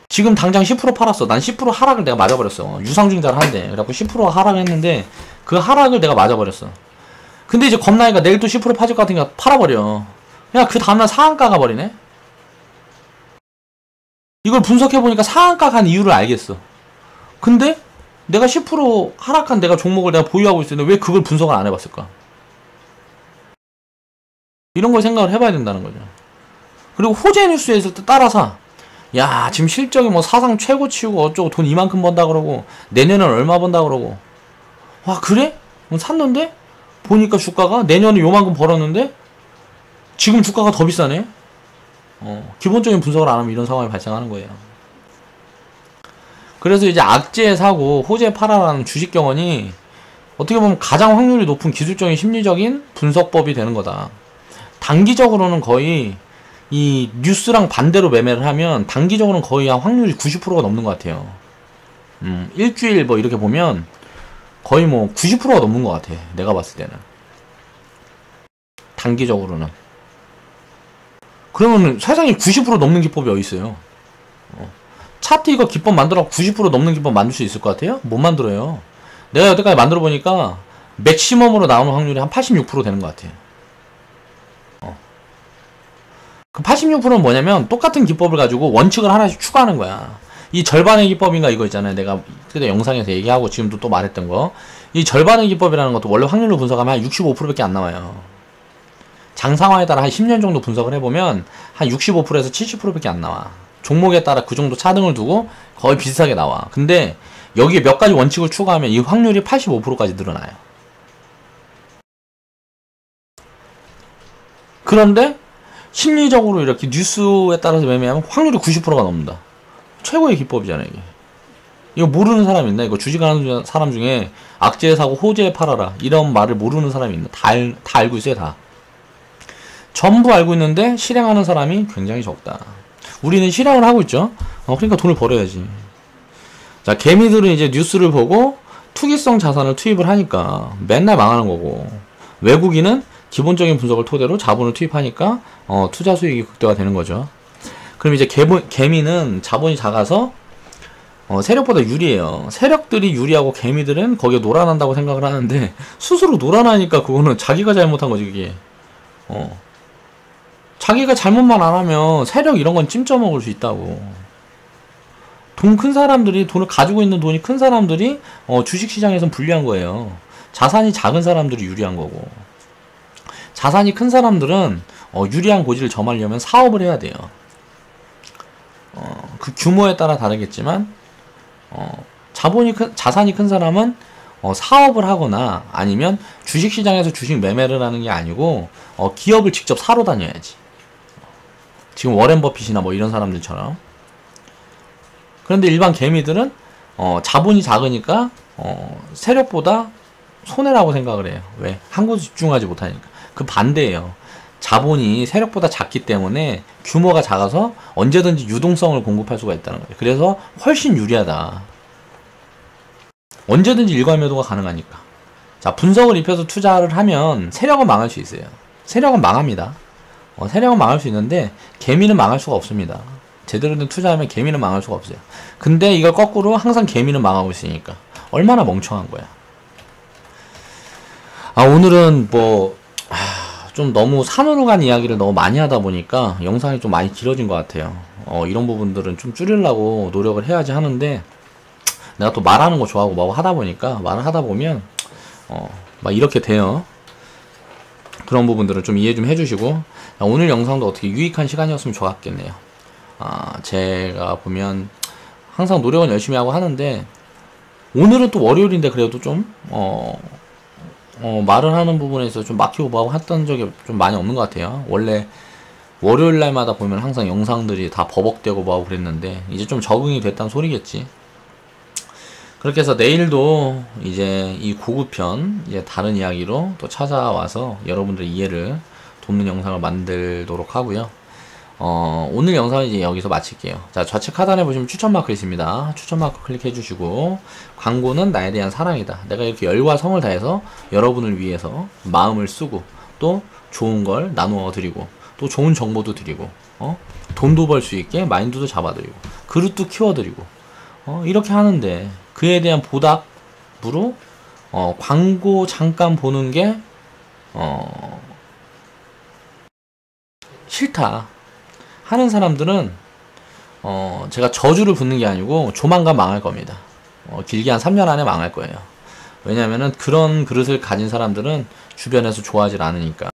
지금 당장 10% 팔았어. 난 10% 하락을 내가 맞아버렸어. 유상증자를 한대. 그래갖고 10% 하락을 했는데 그 하락을 내가 맞아버렸어. 근데 이제 겁나니까 내일 또 10% 빠질 것 같으니까 팔아버려. 야, 그 다음날 상한가가 버리네? 이걸 분석해보니까 상한가 간 이유를 알겠어. 근데 내가 10% 하락한 내가 종목을 내가 보유하고 있었는데 왜 그걸 분석을 안 해봤을까? 이런 걸 생각을 해봐야 된다는 거죠. 그리고 호재 뉴스에 있을 때 따라서 야 지금 실적이 뭐 사상 최고치고 어쩌고 돈 이만큼 번다 그러고 내년엔 얼마 번다 그러고 와 그래? 샀는데 보니까 주가가 내년에 요만큼 벌었는데 지금 주가가 더 비싸네. 기본적인 분석을 안 하면 이런 상황이 발생하는 거예요. 그래서 이제 악재에 사고 호재에 팔아라는 주식 경험이 어떻게 보면 가장 확률이 높은 기술적인 심리적인 분석법이 되는 거다. 단기적으로는 거의 이 뉴스랑 반대로 매매를 하면 단기적으로는 거의 한 확률이 90%가 넘는 것 같아요. 일주일 뭐 이렇게 보면 거의 뭐 90%가 넘는 것 같아. 내가 봤을 때는. 단기적으로는. 그러면 세상에 90% 넘는 기법이 어디 있어요? 차트 이거 기법 만들어 90% 넘는 기법 만들 수 있을 것 같아요? 못 만들어요. 내가 여태까지 만들어 보니까 맥시멈으로 나오는 확률이 한 86% 되는 것 같아요. 그 86%는 뭐냐면 똑같은 기법을 가지고 원칙을 하나씩 추가하는 거야. 이 절반의 기법인가 이거 있잖아요. 내가 그때 영상에서 얘기하고 지금도 또 말했던 거. 이 절반의 기법이라는 것도 원래 확률로 분석하면 한 65%밖에 안 나와요. 장 상황에 따라 한 10년 정도 분석을 해보면 한 65%에서 70%밖에 안 나와. 종목에 따라 그 정도 차등을 두고 거의 비슷하게 나와. 근데 여기에 몇 가지 원칙을 추가하면 이 확률이 85%까지 늘어나요. 그런데 심리적으로 이렇게 뉴스에 따라서 매매하면 확률이 90%가 넘는다. 최고의 기법이잖아요, 이게. 이거 모르는 사람이 있나? 이거 주식하는 사람 중에 악재에 사고 호재에 팔아라. 이런 말을 모르는 사람이 있나? 다 알고 있어요, 다. 전부 알고 있는데 실행하는 사람이 굉장히 적다. 우리는 실행을 하고 있죠. 그러니까 돈을 벌어야지. 자, 개미들은 이제 뉴스를 보고 투기성 자산을 투입을 하니까 맨날 망하는 거고, 외국인은 기본적인 분석을 토대로 자본을 투입하니까 투자 수익이 극대화되는 거죠. 그럼 이제 개미는 자본이 작아서 세력보다 유리해요. 세력들이 유리하고 개미들은 거기에 놀아난다고 생각을 하는데 스스로 놀아나니까 그거는 자기가 잘못한 거지 그게. 자기가 잘못만 안 하면 세력 이런 건 찜쪄먹을 수 있다고. 돈 큰 사람들이 돈을 가지고 있는 돈이 큰 사람들이 주식시장에선 불리한 거예요. 자산이 작은 사람들이 유리한 거고. 자산이 큰 사람들은 유리한 고지를 점하려면 사업을 해야 돼요. 그 규모에 따라 다르겠지만 자산이 큰 사람은 사업을 하거나 아니면 주식시장에서 주식 매매를 하는 게 아니고 기업을 직접 사러 다녀야지. 지금 워렌 버핏이나 뭐 이런 사람들처럼. 그런데 일반 개미들은 자본이 작으니까 세력보다 손해라고 생각을 해요. 왜? 한 곳에 집중하지 못하니까. 그 반대예요. 자본이 세력보다 작기 때문에 규모가 작아서 언제든지 유동성을 공급할 수가 있다는 거예요. 그래서 훨씬 유리하다. 언제든지 일괄매도가 가능하니까. 자, 분석을 입혀서 투자를 하면 세력은 망할 수 있어요. 세력은 망합니다. 세력은 망할 수 있는데 개미는 망할 수가 없습니다. 제대로 된 투자하면 개미는 망할 수가 없어요. 근데 이걸 거꾸로 항상 개미는 망하고 있으니까 얼마나 멍청한 거야. 오늘은 좀 너무 산으로 간 이야기를 너무 많이 하다 보니까 영상이 좀 많이 길어진 것 같아요. 이런 부분들은 좀 줄이려고 노력을 해야지 하는데 내가 또 말하는 거 좋아하고 뭐 하다 보니까 말을 하다 보면 막 이렇게 돼요. 그런 부분들을 좀 이해 좀 해주시고 오늘 영상도 어떻게 유익한 시간이었으면 좋았겠네요. 제가 보면 항상 노력은 열심히 하고 하는데 오늘은 또 월요일인데 그래도 좀 말을 하는 부분에서 좀 막히고 뭐하고 했던 적이 좀 많이 없는 것 같아요. 원래 월요일 날마다 보면 항상 영상들이 다 버벅대고 뭐하고 그랬는데 이제 좀 적응이 됐다는 소리겠지. 그렇게 해서 내일도 이제 이 고급편 이제 다른 이야기로 또 찾아와서 여러분들의 이해를 돕는 영상을 만들도록 하고요. 오늘 영상은 이제 여기서 마칠게요. 자, 좌측 하단에 보시면 추천 마크 있습니다. 추천 마크 클릭해 주시고 광고는 나에 대한 사랑이다. 내가 이렇게 열과 성을 다해서 여러분을 위해서 마음을 쓰고 또 좋은 걸 나누어 드리고 또 좋은 정보도 드리고 돈도 벌 수 있게 마인드도 잡아드리고 그릇도 키워드리고 이렇게 하는데 그에 대한 보답으로 광고 잠깐 보는 게 싫다 하는 사람들은 제가 저주를 붙는 게 아니고 조만간 망할 겁니다. 길게 한 3년 안에 망할 거예요. 왜냐면은 그런 그릇을 가진 사람들은 주변에서 좋아하지 않으니까.